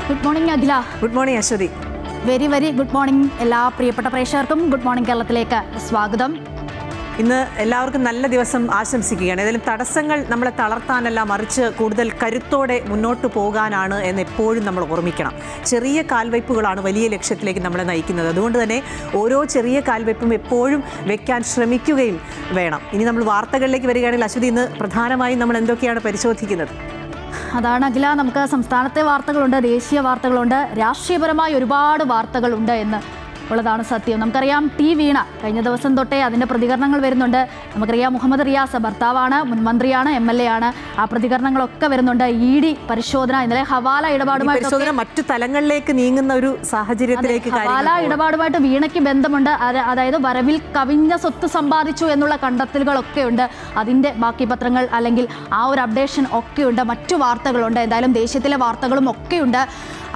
Good morning Akhila. Good morning Aswathy. Very good morning എല്ലാ പ്രിയപ്പെട്ട പ്രേക്ഷകർക്കും. ഗുഡ് മോർണിംഗ് കേരളത്തിലേക്ക് സ്വാഗതം. ഇന്ന് എല്ലാവർക്കും നല്ല ദിവസം ആശംസിക്കുകയാണ്. ഏതായാലും തടസ്സങ്ങൾ നമ്മളെ തളർത്താനല്ല, മറിച്ച് കൂടുതൽ കരുത്തോടെ മുന്നോട്ട് പോകാനാണ് എന്ന് എപ്പോഴും നമ്മൾ ഓർമ്മിക്കണം. ചെറിയ കാൽവയ്പ്പുകളാണ് വലിയ ലക്ഷ്യത്തിലേക്ക് നമ്മളെ നയിക്കുന്നത്. അതുകൊണ്ട് തന്നെ ഓരോ ചെറിയ കാൽവയ്പ്പും എപ്പോഴും വെക്കാൻ ശ്രമിക്കുകയും വേണം. ഇനി നമ്മൾ വാർത്തകളിലേക്ക് വരികയാണെങ്കിൽ അശ്വതി, ഇന്ന് പ്രധാനമായും നമ്മൾ എന്തൊക്കെയാണ് പരിശോധിക്കുന്നത്? അതാണ് അഖില, നമുക്ക് സംസ്ഥാനത്തെ വാർത്തകളുണ്ട്, ദേശീയ വാർത്തകളുണ്ട്, രാഷ്ട്രീയപരമായ ഒരുപാട് വാർത്തകളുണ്ട് എന്ന് ഉള്ളതാണ് സത്യം. നമുക്കറിയാം വീണ കഴിഞ്ഞ ദിവസം തൊട്ടേ അതിൻ്റെ പ്രതികരണങ്ങൾ വരുന്നുണ്ട്. നമുക്കറിയാം മുഹമ്മദ് റിയാസ് ഭർത്താവാണ്, മുൻമന്ത്രിയാണ്, MLA ആണ്. ആ പ്രതികരണങ്ങളൊക്കെ വരുന്നുണ്ട്. ED പരിശോധന, ഇന്നലെ ഹവാല ഇടപാടുമായിട്ട് മറ്റു തലങ്ങളിലേക്ക് നീങ്ങുന്ന ഒരു സാഹചര്യത്തിലേക്ക് ഹവാല ഇടപാടുമായിട്ട് വീണയ്ക്ക് ബന്ധമുണ്ട്. അതായത് വരവിൽ കവിഞ്ഞ സ്വത്ത് സമ്പാദിച്ചു എന്നുള്ള കണ്ടെത്തലുകളൊക്കെ ഉണ്ട്. അതിൻ്റെ ബാക്കി പത്രങ്ങൾ അല്ലെങ്കിൽ ആ ഒരു അപ്ഡേഷൻ ഒക്കെയുണ്ട്. മറ്റു വാർത്തകളുണ്ട്. എന്തായാലും ദേശീയത്തിലെ വാർത്തകളും ഒക്കെയുണ്ട്.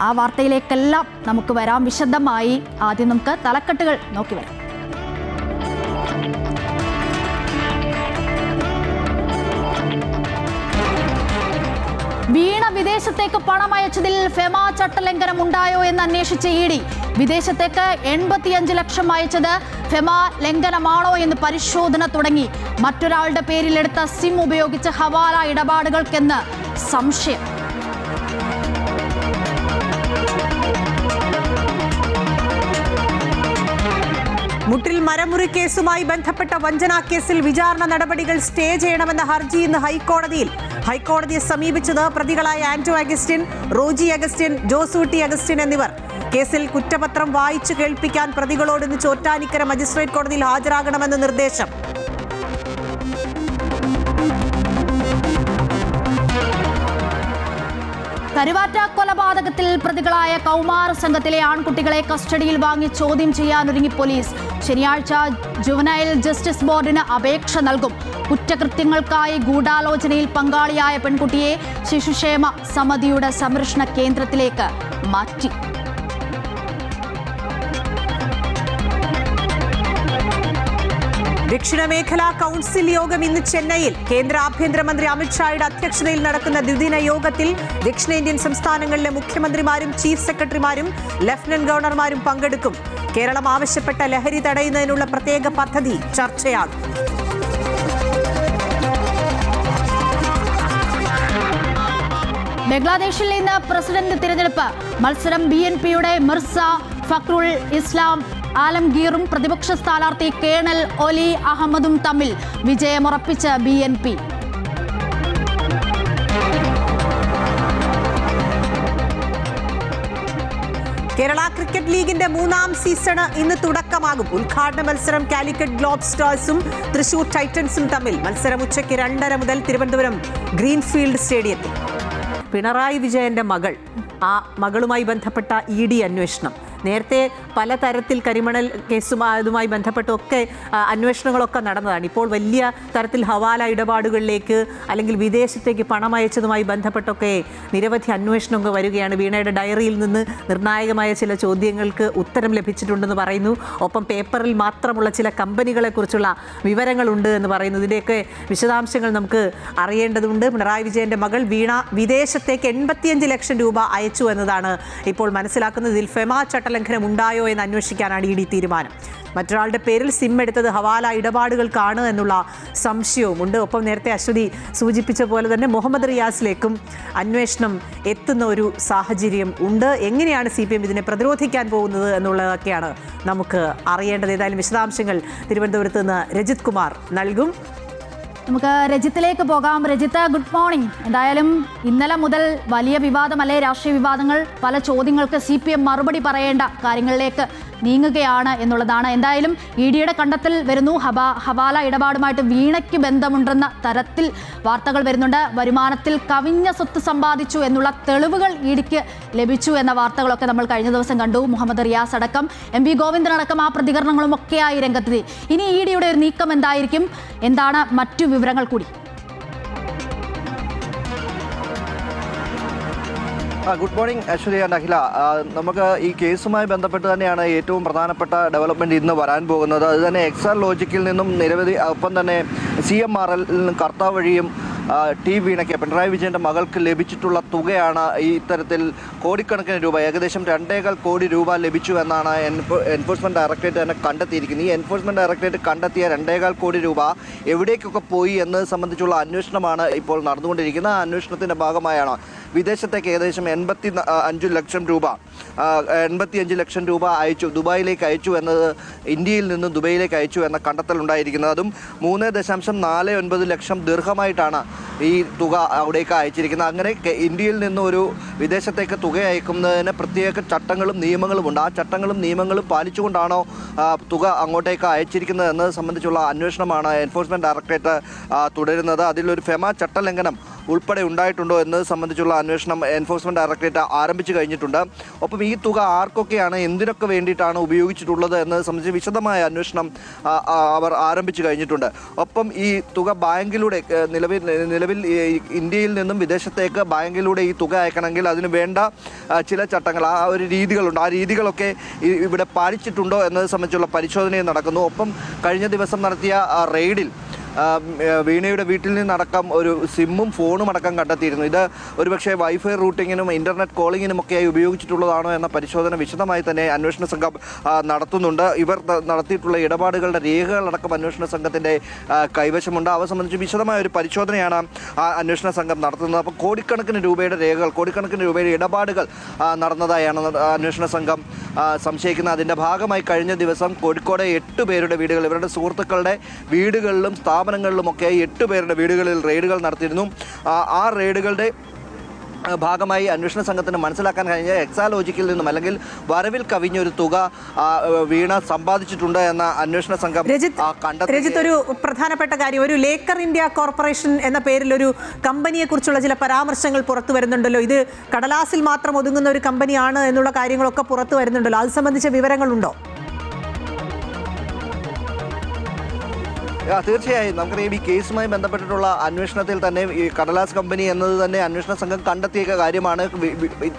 ആ വാർത്തയിലേക്കെല്ലാം നമുക്ക് വരാം വിശദമായി. ആദ്യം നമുക്ക് തലക്കെട്ടുകൾ നോക്കി വരാം. വീണ വിദേശത്തേക്ക് പണം അയച്ചതിൽ ഫെമ ചട്ടലംഘനം ഉണ്ടായോ എന്ന് അന്വേഷിച്ച ED. വിദേശത്തേക്ക് 85 ലക്ഷം അയച്ചത് ഫെമ ലംഘനമാണോ എന്ന് പരിശോധന തുടങ്ങി. മറ്റൊരാളുടെ പേരിലെടുത്ത സിം ഉപയോഗിച്ച് ഹവാല ഇടപാടുകൾക്കെന്ന് സംശയം. മുട്ടിൽ മരമുറി കേസുമായി ബന്ധപ്പെട്ട വഞ്ചനാ കേസിൽ വിചാരണ നടപടികൾ സ്റ്റേ ചെയ്യണമെന്ന ഹർജി ഇന്ന് ഹൈക്കോടതിയിൽ. ഹൈക്കോടതിയെ സമീപിച്ചത് പ്രതികളായ ആന്റോ അഗസ്റ്റിൻ, റോജി അഗസ്റ്റിൻ, ജോസൂട്ടി അഗസ്റ്റിൻ എന്നിവർ. കേസിൽ കുറ്റപത്രം വായിച്ചു കേൾപ്പിക്കാൻ പ്രതികളോട് ഇന്ന് ചോറ്റാനിക്കര മജിസ്ട്രേറ്റ് കോടതിയിൽ ഹാജരാകണമെന്ന് നിർദ്ദേശം. കരുവാറ്റ കൊലപാതകത്തിൽ പ്രതികളായ കൗമാര സംഘത്തിലെ ആൺകുട്ടികളെ കസ്റ്റഡിയിൽ വാങ്ങി ചോദ്യം ചെയ്യാനൊരുങ്ങി പോലീസ്. ശനിയാഴ്ച ജുവനൈൽ ജസ്റ്റിസ് ബോർഡിന് അപേക്ഷ നൽകും. കുറ്റകൃത്യങ്ങൾക്കായി ഗൂഢാലോചനയിൽ പങ്കാളിയായ പെൺകുട്ടിയെ ശിശുക്ഷേമ സമിതിയുടെ സംരക്ഷണ കേന്ദ്രത്തിലേക്ക് മാറ്റി. ദക്ഷിണമേഖലാ കൗൺസിൽ യോഗം ഇന്ന് ചെന്നൈയിൽ. കേന്ദ്ര ആഭ്യന്തരമന്ത്രി അമിത്ഷായുടെ അധ്യക്ഷതയിൽ നടക്കുന്ന ദ്വിദിന യോഗത്തിൽ ദക്ഷിണേന്ത്യൻ സംസ്ഥാനങ്ങളിലെ മുഖ്യമന്ത്രിമാരും ചീഫ് സെക്രട്ടറിമാരും ലഫ്റ്റനന്റ് ഗവർണർമാരും പങ്കെടുക്കും. കേരളം ആവശ്യപ്പെട്ട ലഹരി തടയുന്നതിനുള്ള പ്രത്യേക പദ്ധതി ചർച്ചയാകും. ബംഗ്ലാദേശിൽ ഇന്ന് പ്രസിഡന്റ് തിരഞ്ഞെടുപ്പ്. മത്സരം BNPയുടെ മിർസ ഫക്രുൽ ഇസ്ലാം ആലംഗീറും പ്രതിപക്ഷ സ്ഥാനാർത്ഥി കേണൽ ഒലി അഹമ്മദും തമ്മിൽ. വിജയമുറപ്പിച്ച BNP. കേരള ക്രിക്കറ്റ് ലീഗിന്റെ 3ാം സീസണ് ഇന്ന് തുടക്കമാകും. ഉദ്ഘാടന മത്സരം കാലിക്കറ്റ് ഗ്ലോബ് സ്റ്റാർസും തൃശൂർ ടൈറ്റൻസും തമ്മിൽ. മത്സരം ഉച്ചയ്ക്ക് 2:30 മുതൽ തിരുവനന്തപുരം ഗ്രീൻഫീൽഡ് സ്റ്റേഡിയത്തിൽ. പിണറായി വിജയന്റെ മകൾ, ആ മകളുമായി ബന്ധപ്പെട്ട ED അന്വേഷണം. നേരത്തെ പലതരത്തിൽ കരിമണൽ കേസുമായി ബന്ധപ്പെട്ടൊക്കെ അന്വേഷണങ്ങളൊക്കെ നടന്നതാണ്. ഇപ്പോൾ വലിയ തരത്തിൽ ഹവാല ഇടപാടുകളിലേക്ക് അല്ലെങ്കിൽ വിദേശത്തേക്ക് പണം അയച്ചതുമായി ബന്ധപ്പെട്ടൊക്കെ നിരവധി അന്വേഷണമൊക്കെ വരികയാണ്. വീണയുടെ ഡയറിയിൽ നിന്ന് നിർണായകമായ ചില ചോദ്യങ്ങൾക്ക് ഉത്തരം ലഭിച്ചിട്ടുണ്ടെന്ന് പറയുന്നു. ഒപ്പം പേപ്പറിൽ മാത്രമുള്ള ചില കമ്പനികളെക്കുറിച്ചുള്ള വിവരങ്ങളുണ്ട് എന്ന് പറയുന്നു. ഇതിൻ്റെയൊക്കെ വിശദാംശങ്ങൾ നമുക്ക് അറിയേണ്ടതുണ്ട്. പിണറായി വിജയൻ്റെ മകൾ വീണ വിദേശത്തേക്ക് 85 ലക്ഷം രൂപ അയച്ചു എന്നതാണ് ഇപ്പോൾ മനസ്സിലാക്കുന്നത്. ഇതിൽ ഫെമ ലംഘനം ഉണ്ടായോ എന്ന് അന്വേഷിക്കാനാണ് ED തീരുമാനം. മറ്റൊരാളുടെ പേരിൽ സിം എടുത്തത് ഹവാല ഇടപാടുകൾക്കാണ് എന്നുള്ള സംശയവുമുണ്ട്. ഒപ്പം നേരത്തെ അശ്വതി സൂചിപ്പിച്ച പോലെ തന്നെ മുഹമ്മദ് റിയാസിലേക്കും അന്വേഷണം എത്തുന്ന ഒരു സാഹചര്യം ഉണ്ട്. എങ്ങനെയാണ് CPM ഇതിനെ പ്രതിരോധിക്കാൻ പോകുന്നത് എന്നുള്ളതൊക്കെയാണ് നമുക്ക് അറിയേണ്ടത്. ഏതായാലും വിശദാംശങ്ങൾ തിരുവനന്തപുരത്ത് നിന്ന് രജിത് കുമാർ നൽകും. നമുക്ക് രജിത്തിലേക്ക് പോകാം. Rajith, good morning. എന്തായാലും ഇന്നലെ മുതൽ വലിയ വിവാദം, അല്ലെ രാഷ്ട്രീയ വിവാദങ്ങൾ, പല ചോദ്യങ്ങൾക്ക് CPM മറുപടി പറയേണ്ട കാര്യങ്ങളിലേക്ക് നീങ്ങുകയാണ് എന്നുള്ളതാണ്. എന്തായാലും EDയുടെ കണ്ടെത്തൽ വരുന്നു. ഹവാല ഇടപാടുമായിട്ട് വീണയ്ക്ക് ബന്ധമുണ്ടെന്ന തരത്തിൽ വാർത്തകൾ വരുന്നുണ്ട്. വരുമാനത്തിൽ കവിഞ്ഞ സ്വത്ത് സമ്പാദിച്ചു എന്നുള്ള തെളിവുകൾ EDക്ക് ലഭിച്ചു എന്ന വാർത്തകളൊക്കെ നമ്മൾ കഴിഞ്ഞ ദിവസം കണ്ടു. മുഹമ്മദ് റിയാസ് അടക്കം, MV ഗോവിന്ദൻ അടക്കം ആ പ്രതികരണങ്ങളും ഒക്കെയായി രംഗത്തെത്തി. ഇനി EDയുടെ ഒരു നീക്കം എന്തായിരിക്കും? എന്താണ് മറ്റു വിവരങ്ങൾ കൂടി? ഗുഡ് മോർണിംഗ് അശ്വതി ആൻഡ് അഖില. നമുക്ക് ഈ കേസുമായി ബന്ധപ്പെട്ട് തന്നെയാണ് ഏറ്റവും പ്രധാനപ്പെട്ട ഡെവലപ്മെൻറ്റ് ഇന്ന് വരാൻ പോകുന്നത്. അത് തന്നെ എക്സാലോജിക്കിൽ നിന്നും നിരവധി, ഒപ്പം തന്നെ CMRL കർത്താവ് വഴിയും ടി വീണയ്ക്ക് പിണറായി വിജയൻ്റെ മകൾക്ക് ലഭിച്ചിട്ടുള്ള തുകയാണ് ഈ ഇത്തരത്തിൽ കോടിക്കണക്കിന് രൂപ, ഏകദേശം 2.25 കോടി രൂപ ലഭിച്ചു എന്നാണ് എൻഫോഴ്സ്മെൻറ്റ് ഡയറക്ടറേറ്റ് തന്നെ കണ്ടെത്തിയിരിക്കുന്നത്. ഈ എൻഫോഴ്സ്മെൻറ്റ് ഡയറക്ടറേറ്റ് കണ്ടെത്തിയ 2.25 കോടി രൂപ എവിടേക്കൊക്കെ പോയി എന്നത് സംബന്ധിച്ചുള്ള അന്വേഷണമാണ് ഇപ്പോൾ നടന്നുകൊണ്ടിരിക്കുന്നത്. ആ അന്വേഷണത്തിൻ്റെ ഭാഗമായാണ് വിദേശത്തേക്ക് ഏകദേശം 85 ലക്ഷം രൂപ അയച്ചു, ദുബായിലേക്ക് അയച്ചു എന്നത്, ഇന്ത്യയിൽ നിന്ന് ദുബായിലേക്ക് അയച്ചു എന്ന കണ്ടെത്തലുണ്ടായിരിക്കുന്നത്. അതും 3.49 ലക്ഷം ദിർഹമായിട്ടാണ് ഈ തുക അവിടേക്ക് അയച്ചിരിക്കുന്നത്. അങ്ങനെ ഇന്ത്യയിൽ നിന്ന് ഒരു വിദേശത്തേക്ക് തുക അയക്കുന്നതിന് പ്രത്യേക ചട്ടങ്ങളും നിയമങ്ങളുമുണ്ട്. ആ ചട്ടങ്ങളും നിയമങ്ങളും പാലിച്ചുകൊണ്ടാണോ തുക അങ്ങോട്ടേക്ക് അയച്ചിരിക്കുന്നത് എന്നത് സംബന്ധിച്ചുള്ള അന്വേഷണമാണ് എൻഫോഴ്സ്മെൻറ്റ് ഡയറക്ടറേറ്റ് തുടരുന്നത്. അതിലൊരു ഫെമ ചട്ടലംഘനം ഉൾപ്പെടെ ഉണ്ടായിട്ടുണ്ടോ എന്നത് സംബന്ധിച്ചുള്ള അന്വേഷണം എൻഫോഴ്സ്മെൻറ്റ് ഡയറക്ടറേറ്റ് ആരംഭിച്ചു കഴിഞ്ഞിട്ടുണ്ട്. ഒപ്പം ഈ തുക ആർക്കൊക്കെയാണ്, എന്തിനൊക്കെ വേണ്ടിയിട്ടാണ് ഉപയോഗിച്ചിട്ടുള്ളത് എന്നത് സംബന്ധിച്ച് വിശദമായ അന്വേഷണം അവർ ആരംഭിച്ചു കഴിഞ്ഞിട്ടുണ്ട്. ഒപ്പം ഈ തുക ബാങ്കിലൂടെ നിലവിൽ ഇന്ത്യയിൽ നിന്നും വിദേശത്തേക്ക് ബാങ്കിലൂടെ ഈ തുക അയക്കണമെങ്കിൽ അതിന് വേണ്ട ചില ചട്ടങ്ങൾ, ആ ഒരു രീതികളുണ്ട്. ആ രീതികളൊക്കെ ഇവിടെ പാലിച്ചിട്ടുണ്ടോ എന്നത് സംബന്ധിച്ചുള്ള പരിശോധനയും നടക്കുന്നു. ഒപ്പം കഴിഞ്ഞ ദിവസം നടത്തിയ റെയ്ഡിൽ വീണയുടെ വീട്ടിൽ നിന്നടക്കം ഒരു സിമ്മും ഫോണും അടക്കം കണ്ടെത്തിയിരുന്നു. ഇത് ഒരുപക്ഷെ വൈഫൈ റൂട്ടിങ്ങിനും ഇൻ്റർനെറ്റ് കോളിങ്ങിനുമൊക്കെയായി ഉപയോഗിച്ചിട്ടുള്ളതാണോ എന്ന പരിശോധന വിശദമായി തന്നെ അന്വേഷണ സംഘം നടത്തുന്നുണ്ട്. ഇവർ നടത്തിയിട്ടുള്ള ഇടപാടുകളുടെ രേഖകളടക്കം അന്വേഷണ സംഘത്തിൻ്റെ കൈവശമുണ്ട്. അവ സംബന്ധിച്ച് വിശദമായ ഒരു പരിശോധനയാണ് ആ അന്വേഷണ സംഘം നടത്തുന്നത്. അപ്പോൾ കോടിക്കണക്കിന് രൂപയുടെ രേഖകൾ, കോടിക്കണക്കിന് രൂപയുടെ ഇടപാടുകൾ നടന്നതായാണ് അന്വേഷണ സംഘം സംശയിക്കുന്നത്. അതിൻ്റെ ഭാഗമായി കഴിഞ്ഞ ദിവസം കോഴിക്കോട് 8 പേരുടെ വീടുകൾ, ഇവരുടെ സുഹൃത്തുക്കളുടെ വീടുകളിലും സ്ഥാപനങ്ങളിലുമൊക്കെ 8 പേരുടെ വീടുകളിൽ റെയ്ഡുകൾ നടത്തിയിരുന്നു. ആ റെയ്ഡുകളുടെ ഭാഗമായി അന്വേഷണ സംഘത്തിന് മനസ്സിലാക്കാൻ കഴിഞ്ഞ എക്സാലോജിക്കിൽ നിന്നും അല്ലെങ്കിൽ വരവിൽ കവിഞ്ഞൊരു തുക വീണ സമ്പാദിച്ചിട്ടുണ്ട് എന്ന അന്വേഷണ സംഘം രജിത്ത്, ഒരു പ്രധാനപ്പെട്ട കാര്യം, ഒരു ലേക്കർ ഇന്ത്യ കോർപ്പറേഷൻ എന്ന പേരിൽ ഒരു കമ്പനിയെ കുറിച്ചുള്ള ചില പരാമർശങ്ങൾ പുറത്തു വരുന്നുണ്ടല്ലോ. ഇത് കടലാസിൽ മാത്രം ഒതുങ്ങുന്ന ഒരു കമ്പനിയാണ് എന്നുള്ള കാര്യങ്ങളൊക്കെ പുറത്തു വരുന്നുണ്ടല്ലോ. അത് സംബന്ധിച്ച വിവരങ്ങളുണ്ടോ? തീർച്ചയായും നമുക്കറിയാം, ഈ കേസുമായി ബന്ധപ്പെട്ടിട്ടുള്ള അന്വേഷണത്തിൽ തന്നെ ഈ കടലാസ് കമ്പനി എന്നത് തന്നെ അന്വേഷണ സംഘം കണ്ടെത്തിയ കാര്യമാണ്.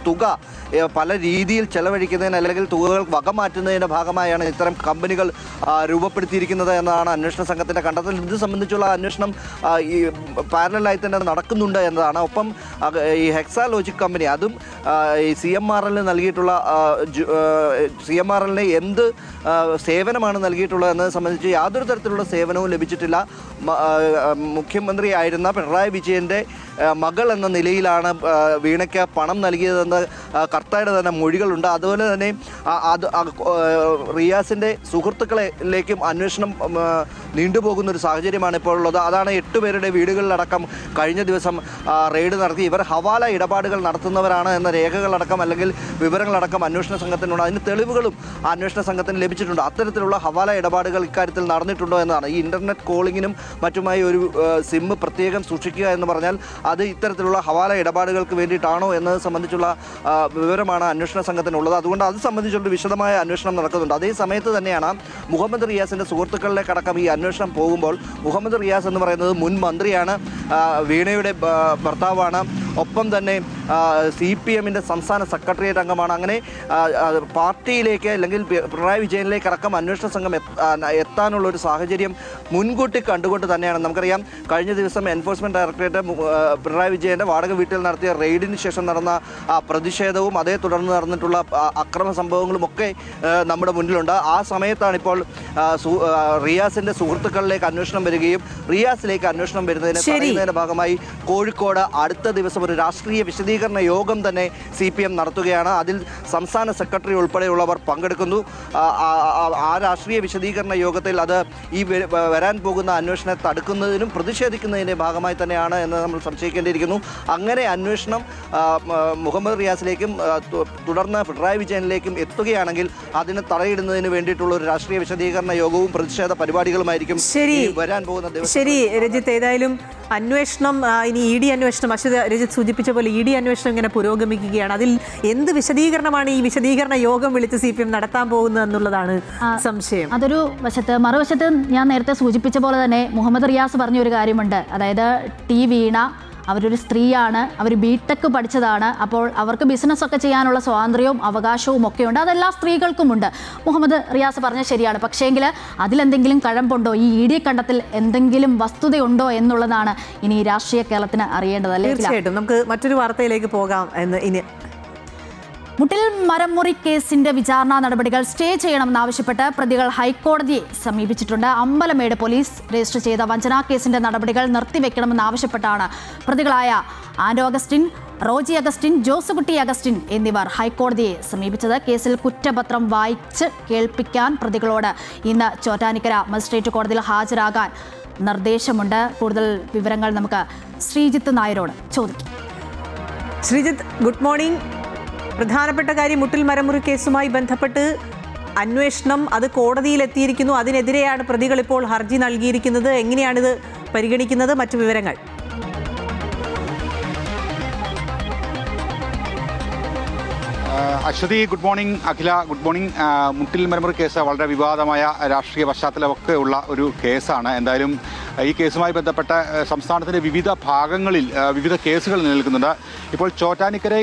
തുക പല രീതിയിൽ ചെലവഴിക്കുന്നതിന് അല്ലെങ്കിൽ തുകകൾ വകമാറ്റുന്നതിൻ്റെ ഭാഗമായാണ് ഇത്തരം കമ്പനികൾ രൂപപ്പെടുത്തിയിരിക്കുന്നത് എന്നതാണ് അന്വേഷണ സംഘത്തിൻ്റെ കണ്ടെത്തൽ. ഇത് സംബന്ധിച്ചുള്ള അന്വേഷണം ഈ പാരലലായി തന്നെ നടക്കുന്നുണ്ട് എന്നതാണ്. ഒപ്പം ഈ ഹെക്സാലോജിക് കമ്പനി, അതും ഈ CMRL നൽകിയിട്ടുള്ള CMRL എന്ത് സേവനമാണ് നൽകിയിട്ടുള്ളത് എന്നത് സംബന്ധിച്ച് യാതൊരു തരത്തിലുള്ള സേവനവും ലഭിച്ചിട്ടില്ല. മുഖ്യമന്ത്രിയായിരുന്ന പിണറായി വിജയൻ്റെ മകൾ എന്ന നിലയിലാണ് വീണയ്ക്ക് പണം നൽകിയതെന്ന് കർത്തായുടെ തന്നെ മൊഴികളുണ്ട്. അതുപോലെ തന്നെ റിയാസിൻ്റെ സുഹൃത്തുക്കളിലേക്കും അന്വേഷണം നീണ്ടുപോകുന്ന ഒരു സാഹചര്യമാണ് ഇപ്പോൾ ഉള്ളത്. അതാണ് 8 പേരുടെ വീടുകളിലടക്കം കഴിഞ്ഞ ദിവസം റെയ്ഡ് നടത്തി. ഇവർ ഹവാല ഇടപാടുകൾ നടത്തുന്നവരാണ് എന്ന രേഖകളടക്കം അല്ലെങ്കിൽ വിവരങ്ങളടക്കം അന്വേഷണ സംഘത്തിനുണ്ട്. അതിന് തെളിവുകളും അന്വേഷണ സംഘത്തിന് ലഭിച്ചിട്ടുണ്ട്. അത്തരത്തിലുള്ള ഹവാല ഇടപാടുകൾ ഇക്കാര്യത്തിൽ നടന്നിട്ടുണ്ടോ എന്നതാണ്. ഈ ഇൻ്റർനെറ്റ് കോളിങ്ങിനും മറ്റുമായി ഒരു സിം പ്രത്യേകം സൂക്ഷിക്കുക എന്ന് പറഞ്ഞാൽ അത് ഇത്തരത്തിലുള്ള ഹവാല ഇടപാടുകൾക്ക് വേണ്ടിയിട്ടാണോ എന്നത് സംബന്ധിച്ചുള്ള വിവരമാണ് അന്വേഷണ സംഘത്തിനുള്ളത്. അതുകൊണ്ട് അത് സംബന്ധിച്ചുള്ള വിശദമായ അന്വേഷണം നടക്കുന്നുണ്ട്. അതേ സമയത്ത് തന്നെയാണ് മുഹമ്മദ് റിയാസിൻ്റെ സുഹൃത്തുക്കളിലേക്കടക്കം ഈ അന്വേഷണം പോകുമ്പോൾ, മുഹമ്മദ് റിയാസ് എന്ന് പറയുന്നത് മുൻ മന്ത്രിയാണ്, വീണയുടെ ഭർത്താവാണ്, ഒപ്പം തന്നെ CPMൻ്റെ സംസ്ഥാന സെക്രട്ടേറിയറ്റ് അംഗമാണ്. അങ്ങനെ പാർട്ടിയിലേക്ക് അല്ലെങ്കിൽ പിണറായി വിജയനിലേക്ക് അടക്കം അന്വേഷണ സംഘം എത്താനുള്ളൊരു സാഹചര്യം മുൻകൂട്ടി കണ്ടുകൊണ്ട് തന്നെയാണ്. നമുക്കറിയാം, കഴിഞ്ഞ ദിവസം എൻഫോഴ്സ്മെൻറ്റ് ഡയറക്ടറേറ്റ് പിണറായി വിജയൻ്റെ വാടക വീട്ടിൽ നടത്തിയ റെയ്ഡിന് ശേഷം നടന്ന തുടർന്നും അതേ തുടർന്ന് നടന്നിട്ടുള്ള അക്രമ സംഭവങ്ങളുമൊക്കെ നമ്മുടെ മുന്നിലുണ്ട്. ആ സമയത്താണ് ഇപ്പോൾ റിയാസിൻ്റെ സുഹൃത്തുക്കളിലേക്ക് അന്വേഷണം വരികയും റിയാസിലേക്ക് അന്വേഷണം വരുന്നതിൻ്റെ ഭാഗമായി കോഴിക്കോട് അടുത്ത ദിവസം ഒരു രാഷ്ട്രീയ വിശദീകരണ യോഗം തന്നെ CPM നടത്തുകയാണ്. അതിൽ സംസ്ഥാന സെക്രട്ടറി ഉൾപ്പെടെയുള്ളവർ പങ്കെടുക്കുന്നു. ആ രാഷ്ട്രീയ വിശദീകരണ യോഗത്തിൽ അത് ഈ വരാൻ പോകുന്ന അന്വേഷണത്തെ തടുക്കുന്നതിനും പ്രതിഷേധിക്കുന്നതിൻ്റെ ഭാഗമായി തന്നെയാണ് എന്ന് നമ്മൾ സംശയിക്കേണ്ടിയിരിക്കുന്നു. അങ്ങനെ അന്വേഷണം മുഹമ്മദ് റിയാസിലേക്കും തുടർന്ന് പിണറായി വിജയനിലേക്കും എത്തുകയാണെങ്കിൽ അതിന് തടയിടുന്നതിന് വേണ്ടിയിട്ടുള്ള ഒരു രാഷ്ട്രീയ വിശദീകരണ യോഗവും പ്രതിഷേധ പരിപാടികളുമായിരിക്കും വരാൻ പോകുന്ന ദിവസം. ശരി രജിത്ത്, ഏതായാലും അന്വേഷണം ഇനി ED അന്വേഷണം, രജിത്ത് സൂചിപ്പിച്ച പോലെ ED അന്വേഷണം ഇങ്ങനെ പുരോഗമിക്കുകയാണ്. അതിൽ എന്ത് വിശദീകരണമാണ് ഈ വിശദീകരണ യോഗം വിളിച്ച് CPM നടത്താൻ പോകുന്നത് എന്നുള്ളതാണ് സംശയം. അതൊരു വശത്ത്. മറുവശത്ത് ഞാൻ നേരത്തെ സൂചിപ്പിച്ച പോലെ തന്നെ മുഹമ്മദ് റിയാസ് പറഞ്ഞ ഒരു കാര്യമുണ്ട്. അതായത് ടി വീണ അവരൊരു സ്ത്രീയാണ്, അവർ ബിടെക് പഠിച്ചതാണ്. അപ്പോൾ അവർക്ക് ബിസിനസ്സൊക്കെ ചെയ്യാനുള്ള സ്വാതന്ത്ര്യവും അവകാശവും ഒക്കെ ഉണ്ട്. അതെല്ലാ സ്ത്രീകൾക്കുമുണ്ട്. മുഹമ്മദ് റിയാസ് പറഞ്ഞ ശരിയാണ്. പക്ഷേങ്കിൽ അതിലെന്തെങ്കിലും കഴമ്പുണ്ടോ, ഈ ഇ ഡി കണ്ടെത്തൽ എന്തെങ്കിലും വസ്തുതയുണ്ടോ എന്നുള്ളതാണ് ഇനി രാഷ്ട്രീയ കേരളത്തിന് അറിയേണ്ടത്. അല്ലേ? തീർച്ചയായിട്ടും നമുക്ക് മറ്റൊരു വാർത്തയിലേക്ക് പോകാം. എന്ന് ഇനി മുട്ടിൽ മരംമുറി കേസിന്റെ വിചാരണ നടപടികൾ സ്റ്റേ ചെയ്യണമെന്നാവശ്യപ്പെട്ട് പ്രതികൾ ഹൈക്കോടതിയെ സമീപിച്ചിട്ടുണ്ട്. അമ്പലമേട് പോലീസ് രജിസ്റ്റർ ചെയ്ത വഞ്ചനാ കേസിന്റെ നടപടികൾ നിർത്തിവെക്കണമെന്നാവശ്യപ്പെട്ടാണ് പ്രതികളായ ആൻഡോ അഗസ്റ്റിൻ, റോജി അഗസ്റ്റിൻ, ജോസുകുട്ടി അഗസ്റ്റിൻ എന്നിവർ ഹൈക്കോടതിയെ സമീപിച്ചത്. കേസിൽ കുറ്റപത്രം വായിച്ച് കേൾപ്പിക്കാൻ പ്രതികളോട് ഇന്ന് ചോറ്റാനിക്കര മജിസ്ട്രേറ്റ് കോടതിയിൽ ഹാജരാകാൻ നിർദ്ദേശമുണ്ട്. കൂടുതൽ വിവരങ്ങൾ നമുക്ക് ശ്രീജിത്ത് നായരോട് ചോദിക്കാം. Sreejith, good morning. പ്രധാനപ്പെട്ട കാര്യം, മുട്ടിൽ മരമുറി കേസുമായി ബന്ധപ്പെട്ട് അന്വേഷണം അത് കോടതിയിലെത്തിയിരിക്കുന്നു. അതിനെതിരെയാണ് പ്രതികൾ ഇപ്പോൾ ഹർജി നൽകിയിരിക്കുന്നത്. എങ്ങനെയാണിത് പരിഗണിക്കുന്നത്? മറ്റു വിവരങ്ങൾ. Aswathy, good morning. Akhila, good morning. Muttil മരമുറി കേസ് വളരെ വിവാദമായ രാഷ്ട്രീയ പശ്ചാത്തലമൊക്കെ ഉള്ള ഒരു കേസാണ്. എന്തായാലും ഈ കേസുമായി ബന്ധപ്പെട്ട സംസ്ഥാനത്തിൻ്റെ വിവിധ ഭാഗങ്ങളിൽ വിവിധ കേസുകൾ നിലനിൽക്കുന്നുണ്ട്. ഇപ്പോൾ ചോറ്റാനിക്കര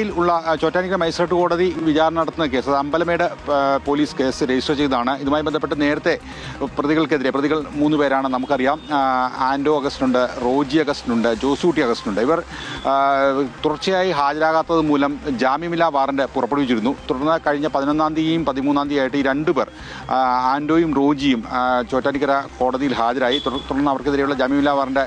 മജിസ്ട്രേറ്റ് കോടതി വിചാരണ നടത്തുന്ന കേസ്, അത് അമ്പലമേട് പോലീസ് കേസ് രജിസ്റ്റർ ചെയ്തതാണ്. ഇതുമായി ബന്ധപ്പെട്ട് നേരത്തെ പ്രതികൾ 3 പേരാണ്. നമുക്കറിയാം, ആൻഡോ അഗസ്റ്റിനുണ്ട്, റോജി അഗസ്റ്റിനുണ്ട്, ജോസൂട്ടി അഗസ്റ്റിനുണ്ട്. ഇവർ തുടർച്ചയായി ഹാജരാകാത്തത് മൂലം ജാമ്യമില്ലാ വാറണ്ട് പുറപ്പെടുവിച്ചിരുന്നു. തുടർന്ന് കഴിഞ്ഞ 11-ാം തീയതിയും 13-ാം തീയതിയായിട്ട് ഈ 2 പേർ, ആൻഡോയും റോജിയും, ചോറ്റാനിക്കര കോടതിയിൽ ഹാജരായി. തുടർന്ന് അവർക്കെതിരെയുള്ള ജാമ്യമില്ലാ വാറണ്ട്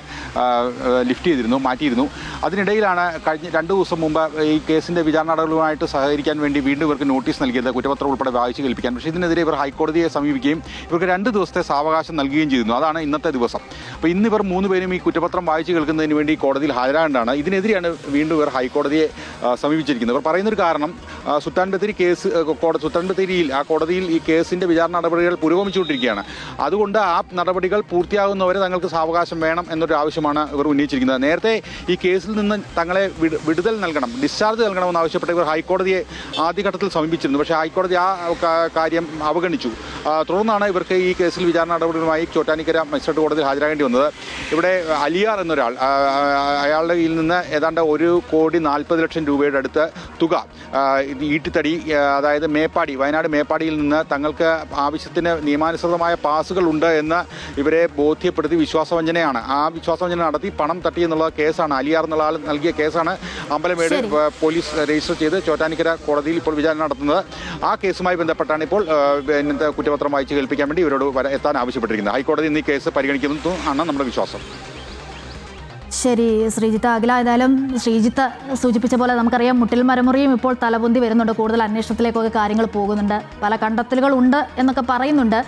ലിഫ്റ്റ് ചെയ്തിരുന്നു, മാറ്റിയിരുന്നു. അതിനിടയിലാണ് കഴിഞ്ഞ 2 ദിവസം മുമ്പ് ഈ കേസിൻ്റെ വിചാരണ നടപടികളുമായിട്ട് സഹകരിക്കാൻ വേണ്ടി വീണ്ടും ഇവർക്ക് നോട്ടീസ് നൽകിയത്, കുറ്റപത്രം ഉൾപ്പെടെ വായിച്ച് കേൾപ്പിക്കാൻ. പക്ഷേ ഇതിനെതിരെ ഇവർ ഹൈക്കോടതിയെ സമീപിക്കുകയും ഇവർക്ക് 2 ദിവസത്തെ സാവകാശം നൽകുകയും ചെയ്തിരുന്നു. അതാണ് ഇന്നത്തെ ദിവസം. അപ്പോൾ ഇന്ന് ഇവർ 3 പേരും ഈ കുറ്റപത്രം വായിച്ച് കേൾക്കുന്നതിന് വേണ്ടി കോടതിയിൽ ഹാജരാകേണ്ടതാണ്. ഇതിനെതിരെയാണ് വീണ്ടും ഇവർ ഹൈക്കോടതിയെ സമീപിച്ചിരിക്കുന്നത്. ഇവർ പറയുന്നൊരു കാരണം, സുൽത്താൻ ബത്തേരിയിൽ ആ കോടതിയിൽ ഈ കേസിൻ്റെ വിചാരണ നടപടികൾ പുരോഗമിച്ചുകൊണ്ടിരിക്കുകയാണ്. അതുകൊണ്ട് ആ നടപടികൾ പൂർത്തിയാകുന്നവരെ തങ്ങൾക്ക് സാവകാശം വേണം എന്നൊരു ആവശ്യമാണ് ഇവർ ഉന്നയിച്ചിരിക്കുന്നത്. നേരത്തെ ഈ കേസിൽ നിന്ന് തങ്ങളെ വിടുതൽ നൽകണം, ഡിസ്ചാർജ് നൽകണമെന്ന് ആവശ്യപ്പെട്ട് ഇവർ ഹൈക്കോടതിയെ ആദ്യഘട്ടത്തിൽ സമീപിച്ചിരുന്നു. പക്ഷേ ഹൈക്കോടതി ആ കാര്യം അവഗണിച്ചു. തുടർന്നാണ് ഇവർക്ക് ഈ കേസിൽ വിചാരണ നടപടികളുമായി ചോറ്റാനിക്കര മജിസ്ട്രേറ്റ് കോടതിയിൽ ഹാജരാകേണ്ടി വന്നത്. ഇവിടെ അലിയാർ എന്നൊരാൾ, അയാളുടെ കയ്യിൽ നിന്ന് ഏതാണ്ട് 1,40,00,000 രൂപയുടെ അടുത്ത് തുക ഈട്ടിത്തടി, അതായത് മേപ്പാടി, വയനാട് മേപ്പാടിയിൽ നിന്ന് തങ്ങൾക്ക് ആവശ്യത്തിന് നിയമാനുസൃതമായ പാസുകൾ ഉണ്ട് എന്ന് ഇവരെ ബോധ്യപ്പെടുത്തി വിശ്വാസവഞ്ചനയാണ്. ആ വിശ്വാസവഞ്ചന നടത്തി പണം തട്ടി എന്നുള്ള കേസാണ്, അലിയാർ എന്നുള്ള ആൾ നൽകിയ കേസാണ് അമ്പലമേട് പോലീസ് രജിസ്റ്റർ ചെയ്ത് ചോറ്റാനിക്കര കോടതിയിൽ ഇപ്പോൾ വിചാരണ നടത്തുന്നത്. ആ കേസുമായി ബന്ധപ്പെട്ടാണ് ഇപ്പോൾ ഇന്നത്തെ കുറ്റപത്രം വായിച്ച് കേൾപ്പിക്കാൻ വേണ്ടി ഇവരോട് എത്താൻ ആവശ്യപ്പെട്ടിരിക്കുന്നത്. ഹൈക്കോടതി ഇന്ന് ഈ കേസ് പരിഗണിക്കുന്നതാണ് നമ്മുടെ വിശ്വാസം. ശരി ശ്രീജിത്ത്. അഖില, ഏതായാലും ശ്രീജിത്ത് സൂചിപ്പിച്ച പോലെ നമുക്കറിയാം, മുട്ടിൽ മരമുറിയും ഇപ്പോൾ തലപൊന്തി വരുന്നുണ്ട്. കൂടുതൽ അന്വേഷണത്തിലേക്കൊക്കെ കാര്യങ്ങൾ പോകുന്നുണ്ട്, പല കണ്ടെത്തലുകൾ ഉണ്ട് എന്നൊക്കെ പറയുന്നുണ്ട്.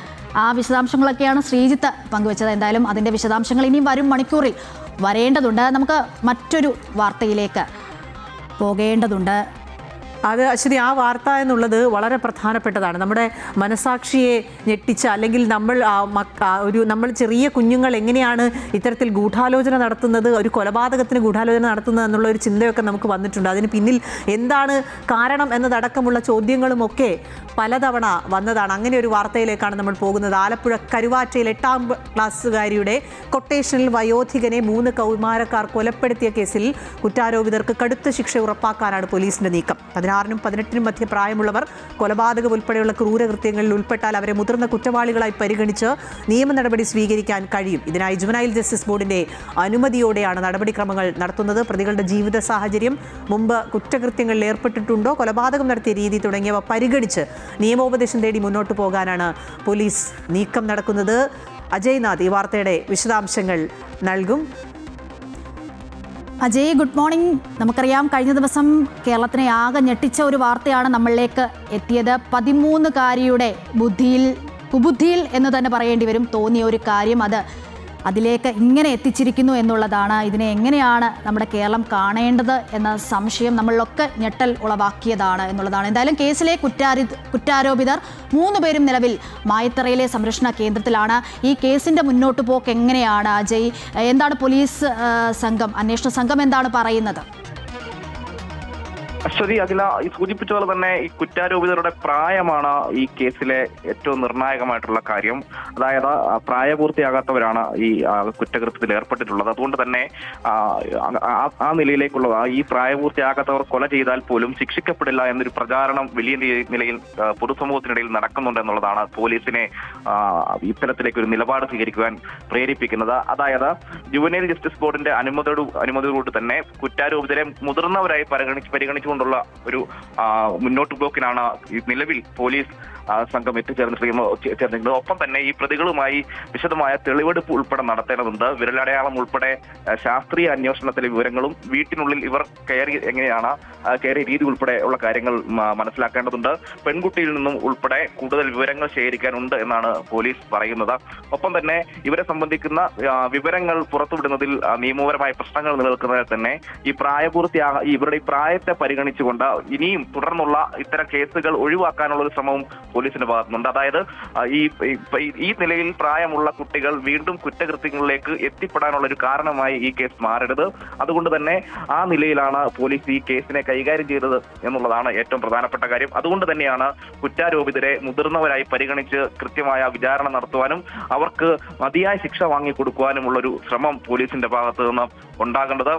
ആ വിശദാംശങ്ങളൊക്കെയാണ് ശ്രീജിത്ത് പങ്കുവച്ചത്. എന്തായാലും അതിൻ്റെ വിശദാംശങ്ങൾ ഇനിയും വരും മണിക്കൂറിൽ വരേണ്ടതുണ്ട്. നമുക്ക് മറ്റൊരു വാർത്തയിലേക്ക് പോകേണ്ടതുണ്ട്. അത് അശ്വതി, ആ വാർത്ത എന്നുള്ളത് വളരെ പ്രധാനപ്പെട്ടതാണ്. നമ്മുടെ മനസാക്ഷിയെ ഞെട്ടിച്ച, അല്ലെങ്കിൽ നമ്മൾ ചെറിയ കുഞ്ഞുങ്ങൾ എങ്ങനെയാണ് ഇത്തരത്തിൽ ഗൂഢാലോചന നടത്തുന്നത്, ഒരു കൊലപാതകത്തിന് ഗൂഢാലോചന നടത്തുന്നത് എന്നുള്ള ഒരു ചിന്തയൊക്കെ നമുക്ക് വന്നിട്ടുണ്ട്. അതിന് പിന്നിൽ എന്താണ് കാരണം എന്നതടക്കമുള്ള ചോദ്യങ്ങളുമൊക്കെ പലതവണ വന്നതാണ്. അങ്ങനെ ഒരു വാർത്തയിലേക്കാണ് നമ്മൾ പോകുന്നത്. ആലപ്പുഴ കരുവാറ്റയിൽ 8ാം ക്ലാസ്സുകാരിയുടെ കൊട്ടേഷനിൽ വയോധികനെ 3 കൗമാരക്കാർ കൊലപ്പെടുത്തിയ കേസിൽ കുറ്റാരോപിതർക്ക് കടുത്ത ശിക്ഷ ഉറപ്പാക്കാനാണ് പോലീസിന്റെ നീക്കം. 16-നും 18-നും മധ്യ പ്രായമുള്ളവർ കൊലപാതകം ഉൾപ്പെടെയുള്ള ക്രൂരകൃത്യങ്ങളിൽ ഉൾപ്പെട്ടാൽ അവരെ മുതിർന്ന കുറ്റവാളികളായി പരിഗണിച്ച് നിയമ നടപടി സ്വീകരിക്കാൻ കഴിയും. ഇതിനായി ജുവനൈൽ ജസ്റ്റിസ് ബോർഡിന്റെ അനുമതിയോടെയാണ് നടപടിക്രമങ്ങൾ നടത്തുന്നത്. പ്രതികളുടെ ജീവിത സാഹചര്യം, മുമ്പ് കുറ്റകൃത്യങ്ങളിൽ ഏർപ്പെട്ടിട്ടുണ്ടോ, കൊലപാതകം നടത്തിയ രീതി തുടങ്ങിയവ പരിഗണിച്ച് നിയമോപദേശം തേടി മുന്നോട്ട് പോകാനാണ് പോലീസ് നീക്കം നടക്കുന്നത്. അജയ് നാഥ് ഈ വാർത്തയുടെ വിശദാംശങ്ങൾ നൽകും. Ajay, good morning. നമുക്കറിയാം, കഴിഞ്ഞ ദിവസം കേരളത്തിനെ ആകെ ഞെട്ടിച്ച ഒരു വാർത്തയാണ് നമ്മളിലേക്ക് എത്തിയത്. 13-കാരിയുടെ കുബുദ്ധിയിൽ എന്ന് തന്നെ പറയേണ്ടി വരും തോന്നിയ ഒരു കാര്യം, അതിലേക്ക് ഇങ്ങനെ എത്തിച്ചിരിക്കുന്നു എന്നുള്ളതാണ്. ഇതിനെ എങ്ങനെയാണ് നമ്മുടെ കേരളം കാണേണ്ടത് എന്ന സംശയം നമ്മളിലൊക്കെ ഞെട്ടൽ ഉളവാക്കിയതാണ് എന്നുള്ളതാണ്. എന്തായാലും കേസിലെ കുറ്റാരോപിതർ 3 പേരും നിലവിൽ മായത്തറയിലെ സംരക്ഷണ കേന്ദ്രത്തിലാണ്. ഈ കേസിൻ്റെ മുന്നോട്ട് പോക്ക് എങ്ങനെയാണ് അജയ്? എന്താണ് പോലീസ് സംഘം, അന്വേഷണ സംഘം എന്താണ് പറയുന്നത്? അശ്വതി, അഖില ഈ സൂചിപ്പിച്ച പോലെ തന്നെ ഈ കുറ്റാരോപിതരുടെ പ്രായമാണ് ഈ കേസിലെ ഏറ്റവും നിർണായകമായിട്ടുള്ള കാര്യം. അതായത് പ്രായപൂർത്തിയാകാത്തവരാണ് ഈ കുറ്റകൃത്യത്തിൽ ഏർപ്പെട്ടിട്ടുള്ളത്. അതുകൊണ്ട് തന്നെ ആ നിലയിലേക്കുള്ള ഈ പ്രായപൂർത്തിയാകാത്തവർ കൊല ചെയ്താൽ പോലും ശിക്ഷിക്കപ്പെടില്ല എന്നൊരു പ്രചാരണം വലിയ നിലയിൽ പൊതുസമൂഹത്തിനിടയിൽ നടക്കുന്നുണ്ട് എന്നുള്ളതാണ് പോലീസിനെ ഇത്തരത്തിലേക്ക് ഒരു നിലപാട് സ്വീകരിക്കുവാൻ പ്രേരിപ്പിക്കുന്നത്. അതായത് ജുവനൈൽ ജസ്റ്റിസ് ബോർഡിന്റെ അനുമതിയോട് തന്നെ കുറ്റാരോപിതരെ മുതിർന്നവരായി പരിഗണിച്ചുകൊണ്ടുള്ള ഒരു മുന്നോട്ട് പോക്കിനാണ് നിലവിൽ പോലീസ് സംഘം എത്തിച്ചേർന്നിരിക്കുന്നത്. ഒപ്പം തന്നെ ഈ പ്രതികളുമായി വിശദമായ തെളിവെടുപ്പ് ഉൾപ്പെടെ നടത്തേണ്ടതുണ്ട്. വിരലടയാളം ഉൾപ്പെടെ ശാസ്ത്രീയ അന്വേഷണത്തിലെ വിവരങ്ങളും വീട്ടിനുള്ളിൽ ഇവർ കയറിയ രീതി ഉൾപ്പെടെ ഉള്ള കാര്യങ്ങൾ മനസ്സിലാക്കേണ്ടതുണ്ട്. പെൺകുട്ടിയിൽ നിന്നും ഉൾപ്പെടെ കൂടുതൽ വിവരങ്ങൾ ശേഖരിക്കാനുണ്ട് എന്നാണ് പോലീസ് പറയുന്നത്. ഒപ്പം തന്നെ ഇവരെ സംബന്ധിക്കുന്ന വിവരങ്ങൾ പുറത്തുവിടുന്നതിൽ നിയമപരമായ പ്രശ്നങ്ങൾ നിലനിൽക്കുന്നതിൽ തന്നെ ഇവരുടെ പ്രായത്തെ പരിഗണിച്ചുകൊണ്ട് ഇനിയും തുടർന്നുള്ള ഇത്തരം കേസുകൾ ഒഴിവാക്കാനുള്ള ഒരു ശ്രമവും പോലീസിന്റെ ഭാഗത്തുനിന്നുണ്ട്. അതായത് ഈ നിലയിൽ പ്രായമുള്ള കുട്ടികൾ വീണ്ടും കുറ്റകൃത്യങ്ങളിലേക്ക് എത്തിപ്പെടാനുള്ള ഒരു കാരണമായി ഈ കേസ് മാറരുത്. അതുകൊണ്ട് തന്നെ ആ നിലയിലാണ് പോലീസ് ഈ കേസിനെ കൈകാര്യം ചെയ്തത് എന്നുള്ളതാണ് ഏറ്റവും പ്രധാനപ്പെട്ട കാര്യം. അതുകൊണ്ട് തന്നെയാണ് കുറ്റാരോപിതരെ മുതിർന്നവരായി പരിഗണിച്ച് കൃത്യമായ വിചാരണ നടത്തുവാനും അവർക്ക് മതിയായ ശിക്ഷ വാങ്ങിക്കൊടുക്കുവാനുമുള്ള ഒരു ശ്രമം പോലീസിന്റെ ഭാഗത്ത് നിന്ന് ഉണ്ടാകേണ്ടത്.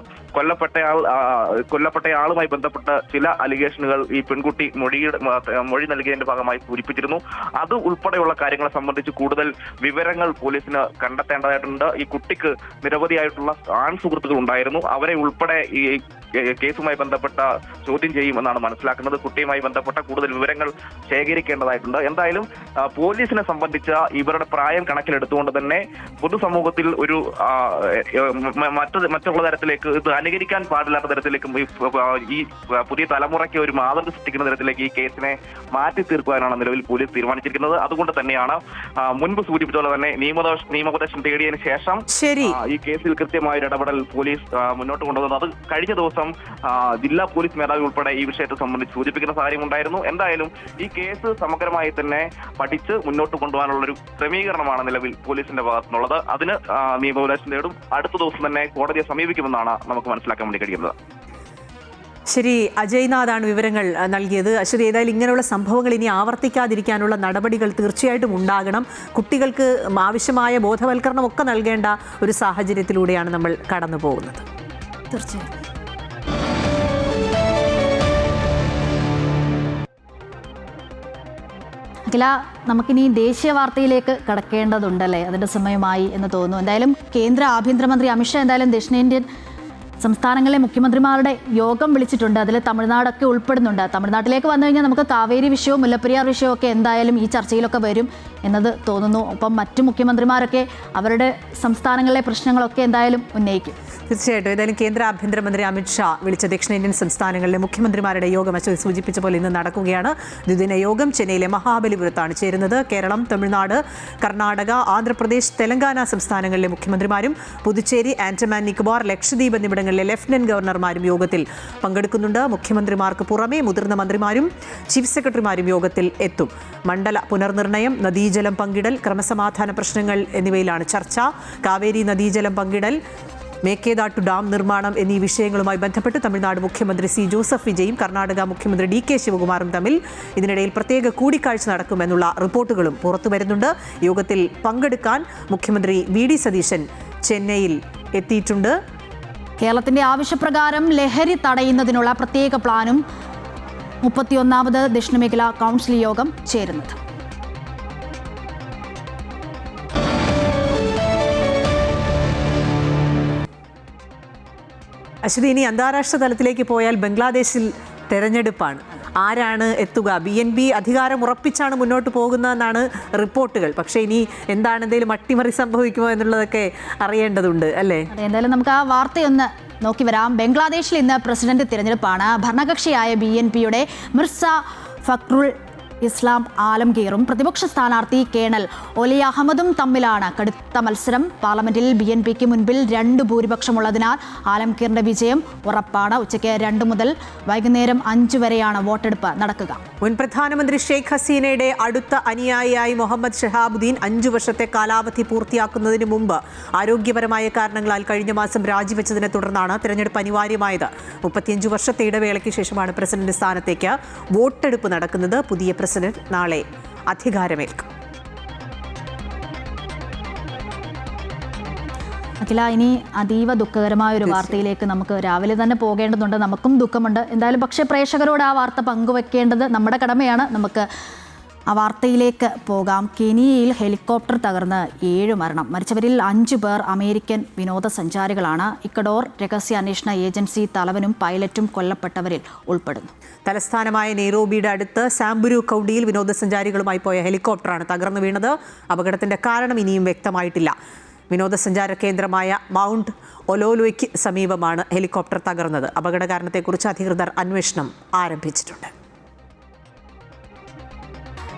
കൊല്ലപ്പെട്ടയാളുമായി ബന്ധപ്പെട്ട ചില അലിഗേഷനുകൾ ഈ പെൺകുട്ടി മൊഴി നൽകിയതിന്റെ ഭാഗമായി സൂചിപ്പിച്ചിരുന്നു. അത് ഉൾപ്പെടെയുള്ള കാര്യങ്ങളെ സംബന്ധിച്ച് കൂടുതൽ വിവരങ്ങൾ പോലീസിന് കണ്ടെത്തേണ്ടതായിട്ടുണ്ട്. ഈ കുട്ടിക്ക് നിരവധിയായിട്ടുള്ള സുഹൃത്തുക്കൾ ഉണ്ടായിരുന്നു. അവരെ ഉൾപ്പെടെ ഈ കേസുമായി ബന്ധപ്പെട്ട ചോദ്യം ചെയ്യുമെന്നാണ് മനസ്സിലാക്കുന്നത്. കുട്ടിയുമായി ബന്ധപ്പെട്ട കൂടുതൽ വിവരങ്ങൾ ശേഖരിക്കേണ്ടതായിട്ടുണ്ട്. എന്തായാലും പോലീസിനെ സംബന്ധിച്ച ഇവരുടെ പ്രായം കണക്കിലെടുത്തുകൊണ്ട് തന്നെ പൊതുസമൂഹത്തിൽ ഒരു മറ്റുള്ള തരത്തിലേക്ക് ഇത് അനുകരിക്കാൻ പാടില്ലാത്ത തരത്തിലേക്കും ഈ പുതിയ തലമുറയ്ക്ക് ഒരു മാതൃക സൃഷ്ടിക്കുന്ന തരത്തിലേക്ക് ഈ കേസിനെ മാറ്റി തീർക്കുവാനാണ് നിലവിൽ പോലീസ് തീരുമാനിച്ചിരിക്കുന്നത്. അതുകൊണ്ട് തന്നെയാണ് മുൻപ് സൂചിപ്പിച്ച പോലെ തന്നെ നിയമോപദേശം തേടിയതിനു ശേഷം ഈ കേസിൽ കൃത്യമായ ഒരു ഇടപെടൽ പോലീസ് മുന്നോട്ട് കൊണ്ടുവന്നത്. അത് കഴിഞ്ഞ ദിവസം ജില്ലാ പോലീസ് മേധാവി ഉൾപ്പെടെ ഈ വിഷയത്തെ സംബന്ധിച്ച് സൂചിപ്പിക്കുന്ന സാഹചര്യം ഉണ്ടായിരുന്നു. എന്തായാലും ഈ കേസ് സമഗ്രമായി തന്നെ പഠിച്ച് മുന്നോട്ട് കൊണ്ടുപോകാനുള്ള ഒരു ക്രമീകരണമാണ് നിലവിൽ പോലീസിന്റെ ഭാഗത്തുനിന്നുള്ളത്. അതിന് നിയമോപദേശം തേടും. അടുത്ത ദിവസം തന്നെ കോടതിയെ സമീപിക്കുമെന്നാണ് നമുക്ക് മനസ്സിലാക്കാൻ വേണ്ടി കഴിയുന്നത്. ശരി, അജയ്നാഥാണ് വിവരങ്ങൾ നൽകിയത്. അശ്വതി, ഏതായാലും ഇങ്ങനെയുള്ള സംഭവങ്ങൾ ഇനി ആവർത്തിക്കാതിരിക്കാനുള്ള നടപടികൾ തീർച്ചയായിട്ടും ഉണ്ടാകണം. കുട്ടികൾക്ക് ആവശ്യമായ ബോധവൽക്കരണം ഒക്കെ നൽകേണ്ട ഒരു സാഹചര്യത്തിലൂടെയാണ് നമ്മൾ കടന്നു പോകുന്നത്. തീർച്ചയായും. അഖില, നമുക്കിനി ദേശീയ വാർത്തയിലേക്ക് കടക്കേണ്ടതുണ്ടല്ലേ? അതിൻ്റെ സമയമായി എന്ന് തോന്നുന്നു. എന്തായാലും കേന്ദ്ര ആഭ്യന്തരമന്ത്രി അമിത്ഷാ എന്തായാലും ദക്ഷിണേന്ത്യൻ സംസ്ഥാനങ്ങളിലെ മുഖ്യമന്ത്രിമാരുടെ യോഗം വിളിച്ചിട്ടുണ്ട്. അതിൽ തമിഴ്നാടൊക്കെ ഉൾപ്പെടുന്നുണ്ട്. തമിഴ്നാട്ടിലേക്ക് വന്നു കഴിഞ്ഞാൽ നമുക്ക് കാവേരി വിഷയവും മുല്ലപ്പെരിയാർ വിഷയവും ഒക്കെ എന്തായാലും ഈ ചർച്ചയിലൊക്കെ വരും എന്നത് തോന്നുന്നു. ഒപ്പം മറ്റു മുഖ്യമന്ത്രിമാരൊക്കെ അവരുടെ സംസ്ഥാനങ്ങളിലെ പ്രശ്നങ്ങളൊക്കെ എന്തായാലും ഉന്നയിക്കും. തീർച്ചയായിട്ടും. ഏതായാലും കേന്ദ്ര ആഭ്യന്തരമന്ത്രി അമിത്ഷാ വിളിച്ച ദക്ഷിണേന്ത്യൻ സംസ്ഥാനങ്ങളിലെ മുഖ്യമന്ത്രിമാരുടെ യോഗം അശ്വതി സൂചിപ്പിച്ച പോലെ ഇന്ന് നടക്കുകയാണ്. ദ്വിദിന യോഗം ചെന്നൈയിലെ മഹാബലിപുരത്താണ് ചേരുന്നത്. കേരളം, തമിഴ്നാട്, കർണാടക, ആന്ധ്രാപ്രദേശ്, തെലങ്കാന സംസ്ഥാനങ്ങളിലെ മുഖ്യമന്ത്രിമാരും പുതുച്ചേരി, ആൻഡമാൻ നിക്കോബാർ, ലക്ഷദ്വീപ് എന്നിവിടങ്ങളിലെ ലഫ്റ്റനന്റ് ഗവർണർമാരും യോഗത്തിൽ പങ്കെടുക്കുന്നുണ്ട്. മുഖ്യമന്ത്രിമാർക്ക് പുറമെ മുതിർന്ന മന്ത്രിമാരും ചീഫ് സെക്രട്ടറിമാരും യോഗത്തിൽ എത്തും. മണ്ഡല പുനർനിർണയം, നദീജലം പങ്കിടൽ, ക്രമസമാധാന പ്രശ്നങ്ങൾ എന്നിവയിലാണ് ചർച്ച. കാവേരി നദീജലം പങ്കിടൽ, മേക്കേദാട്ടു ഡാം നിർമ്മാണം എന്നീ വിഷയങ്ങളുമായി ബന്ധപ്പെട്ട് തമിഴ്നാട് മുഖ്യമന്ത്രി സി ജോസഫ് വിജയും കർണാടക മുഖ്യമന്ത്രി DK ശിവകുമാറും തമ്മിൽ ഇതിനിടയിൽ പ്രത്യേക കൂടിക്കാഴ്ച നടക്കുമെന്നുള്ള റിപ്പോർട്ടുകളും പുറത്തു വരുന്നുണ്ട്. യോഗത്തിൽ പങ്കെടുക്കാൻ മുഖ്യമന്ത്രി VD സതീശൻ ചെന്നൈയിൽ എത്തിയിട്ടുണ്ട്. കേരളത്തിന്റെ ആവശ്യപ്രകാരം ലഹരി തടയുന്നതിനുള്ള പ്രത്യേക പ്ലാനും 31ാമത് ദക്ഷിണമേഖല കൗൺസിൽ യോഗം ചേരുന്നത്. അശ്വതി, ഇനി അന്താരാഷ്ട്ര തലത്തിലേക്ക് പോയാൽ ബംഗ്ലാദേശിൽ തെരഞ്ഞെടുപ്പാണ്. ആരാണ് എത്തുക? BNP അധികാരം ഉറപ്പിച്ചാണ് മുന്നോട്ട് പോകുന്നതെന്നാണ് റിപ്പോർട്ടുകൾ. പക്ഷേ ഇനി എന്താണ്, എന്തെങ്കിലും അട്ടിമറി സംഭവിക്കുമോ എന്നുള്ളതൊക്കെ അറിയേണ്ടതുണ്ട് അല്ലേ? എന്തായാലും നമുക്ക് ആ വാർത്തയൊന്ന് നോക്കി വരാം. ബംഗ്ലാദേശിൽ ഇന്ന് പ്രസിഡന്റ് തിരഞ്ഞെടുപ്പാണ്. ഭരണകക്ഷിയായ BNPയുടെ മിർസ ഫക്രുൾ ഇസ്ലാം ആലംഗീറും പ്രതിപക്ഷ സ്ഥാനാർത്ഥി കേണൽ ഒലി അഹമ്മദും തമ്മിലാണ് കടുത്ത മത്സരം. പാർലമെന്റിൽ BNPക്ക് മുൻപിൽ 2 ഭൂരിപക്ഷമുള്ളതിനാൽ ആലംഗീറിന്റെ വിജയം ഉറപ്പാണ്. ഉച്ചയ്ക്ക് 2 മുതൽ വൈകുന്നേരം 5 വരെയാണ് വോട്ടെടുപ്പ് നടക്കുക. മുൻ പ്രധാനമന്ത്രി ഷെയ്ഖ് ഹസീനയുടെ അടുത്ത അനുയായിയായി മുഹമ്മദ് ഷഹാബുദ്ദീൻ 5 വർഷത്തെ കാലാവധി പൂർത്തിയാക്കുന്നതിന് മുമ്പ് ആരോഗ്യപരമായ കാരണങ്ങളാൽ കഴിഞ്ഞ മാസം രാജിവെച്ചതിനെ തുടർന്നാണ് തെരഞ്ഞെടുപ്പ് അനിവാര്യമായത്. 35 വർഷത്തെ ഇടവേളയ്ക്ക് ശേഷമാണ് പ്രസിഡന്റ് സ്ഥാനത്തേക്ക് വോട്ടെടുപ്പ് നടക്കുന്നത്. പുതിയ പ്രസിഡന്റ് നാളെ അധികാരമേൽക്കും. അഖില, ഇനി അതീവ ദുഃഖകരമായ ഒരു വാർത്തയിലേക്ക് നമുക്ക് രാവിലെ തന്നെ പോകേണ്ടതുണ്ട്. നമുക്കും ദുഃഖമുണ്ട് എന്തായാലും. പക്ഷേ പ്രേക്ഷകരോട് ആ വാർത്ത പങ്കുവെക്കേണ്ടത് നമ്മുടെ കടമയാണ്. നമുക്ക് ആ വാർത്തയിലേക്ക് പോകാം. കെനിയയിൽ ഹെലികോപ്റ്റർ തകർന്ന് 7 മരണം. മരിച്ചവരിൽ 5 പേർ അമേരിക്കൻ വിനോദസഞ്ചാരികളാണ്. ഇക്കഡോർ രഹസ്യാന്വേഷണ ഏജൻസി തലവനും പൈലറ്റും കൊല്ലപ്പെട്ടവരിൽ ഉൾപ്പെടുന്നു. തലസ്ഥാനമായ നെയ്റോബിയുടെ അടുത്ത് സാംബുരു കൗണ്ടിയിൽ വിനോദസഞ്ചാരികളുമായി പോയ ഹെലികോപ്റ്ററാണ് തകർന്നു വീണത്. അപകടത്തിന്റെ കാരണം ഇനിയും വ്യക്തമായിട്ടില്ല. വിനോദസഞ്ചാര കേന്ദ്രമായ മൗണ്ട് ഒലോലോയ്ക്ക് സമീപമാണ് ഹെലികോപ്റ്റർ തകർന്നത്. അപകട കാരണത്തെക്കുറിച്ച് അധികൃതർ അന്വേഷണം ആരംഭിച്ചിട്ടുണ്ട്.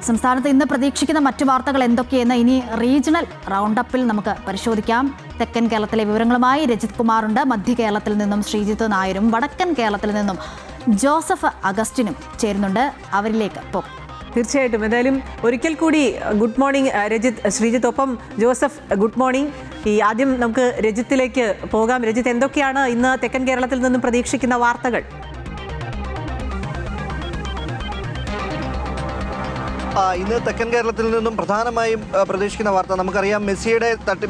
സംസ്ഥാനത്ത് ഇന്ന് പ്രതീക്ഷിക്കുന്ന മറ്റു വാർത്തകൾ എന്തൊക്കെയെന്ന് ഇനി റീജിയണൽ റൗണ്ടപ്പിൽ നമുക്ക് പരിശോധിക്കാം. തെക്കൻ കേരളത്തിലെ വിവരങ്ങളുമായി രജിത് കുമാറുണ്ട്. മധ്യ കേരളത്തിൽ നിന്നും ശ്രീജിത്ത് നായരും വടക്കൻ കേരളത്തിൽ നിന്നും ജോസഫ് അഗസ്റ്റിനും ചേരുന്നുണ്ട്. അവരിലേക്ക് പോകും. തീർച്ചയായിട്ടും. എന്തായാലും ഒരിക്കൽ കൂടി ഗുഡ് മോർണിംഗ് രജിത്, ശ്രീജിത്ത് ഒപ്പം ജോസഫ്. Good morning. ആദ്യം നമുക്ക് രജിത്തിലേക്ക് പോകാം. രജിത്ത്, എന്തൊക്കെയാണ് ഇന്ന് തെക്കൻ കേരളത്തിൽ നിന്നും പ്രതീക്ഷിക്കുന്ന വാർത്തകൾ? ഇന്ന് തെക്കൻ കേരളത്തിൽ നിന്നും പ്രധാനമായും പ്രതീക്ഷിക്കുന്ന വാർത്ത നമുക്കറിയാം.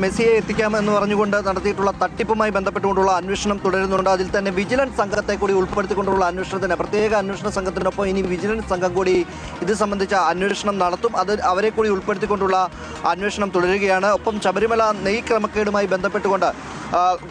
മെസ്സിയെ എത്തിക്കാമെന്ന് പറഞ്ഞുകൊണ്ട് നടത്തിയിട്ടുള്ള തട്ടിപ്പുമായി ബന്ധപ്പെട്ടുകൊണ്ടുള്ള അന്വേഷണം തുടരുന്നുണ്ട്. അതിൽ തന്നെ വിജിലൻസ് സംഘത്തെ കൂടി ഉൾപ്പെടുത്തിക്കൊണ്ടുള്ള അന്വേഷണത്തിന്, പ്രത്യേക അന്വേഷണ സംഘത്തിനൊപ്പം ഇനി വിജിലൻസ് സംഘം കൂടി ഇത് സംബന്ധിച്ച അന്വേഷണം നടത്തും. അവരെ കൂടി ഉൾപ്പെടുത്തിക്കൊണ്ടുള്ള അന്വേഷണം തുടരുകയാണ്. ഒപ്പം ശബരിമല നെയ് ക്രമക്കേടുമായി ബന്ധപ്പെട്ടുകൊണ്ട്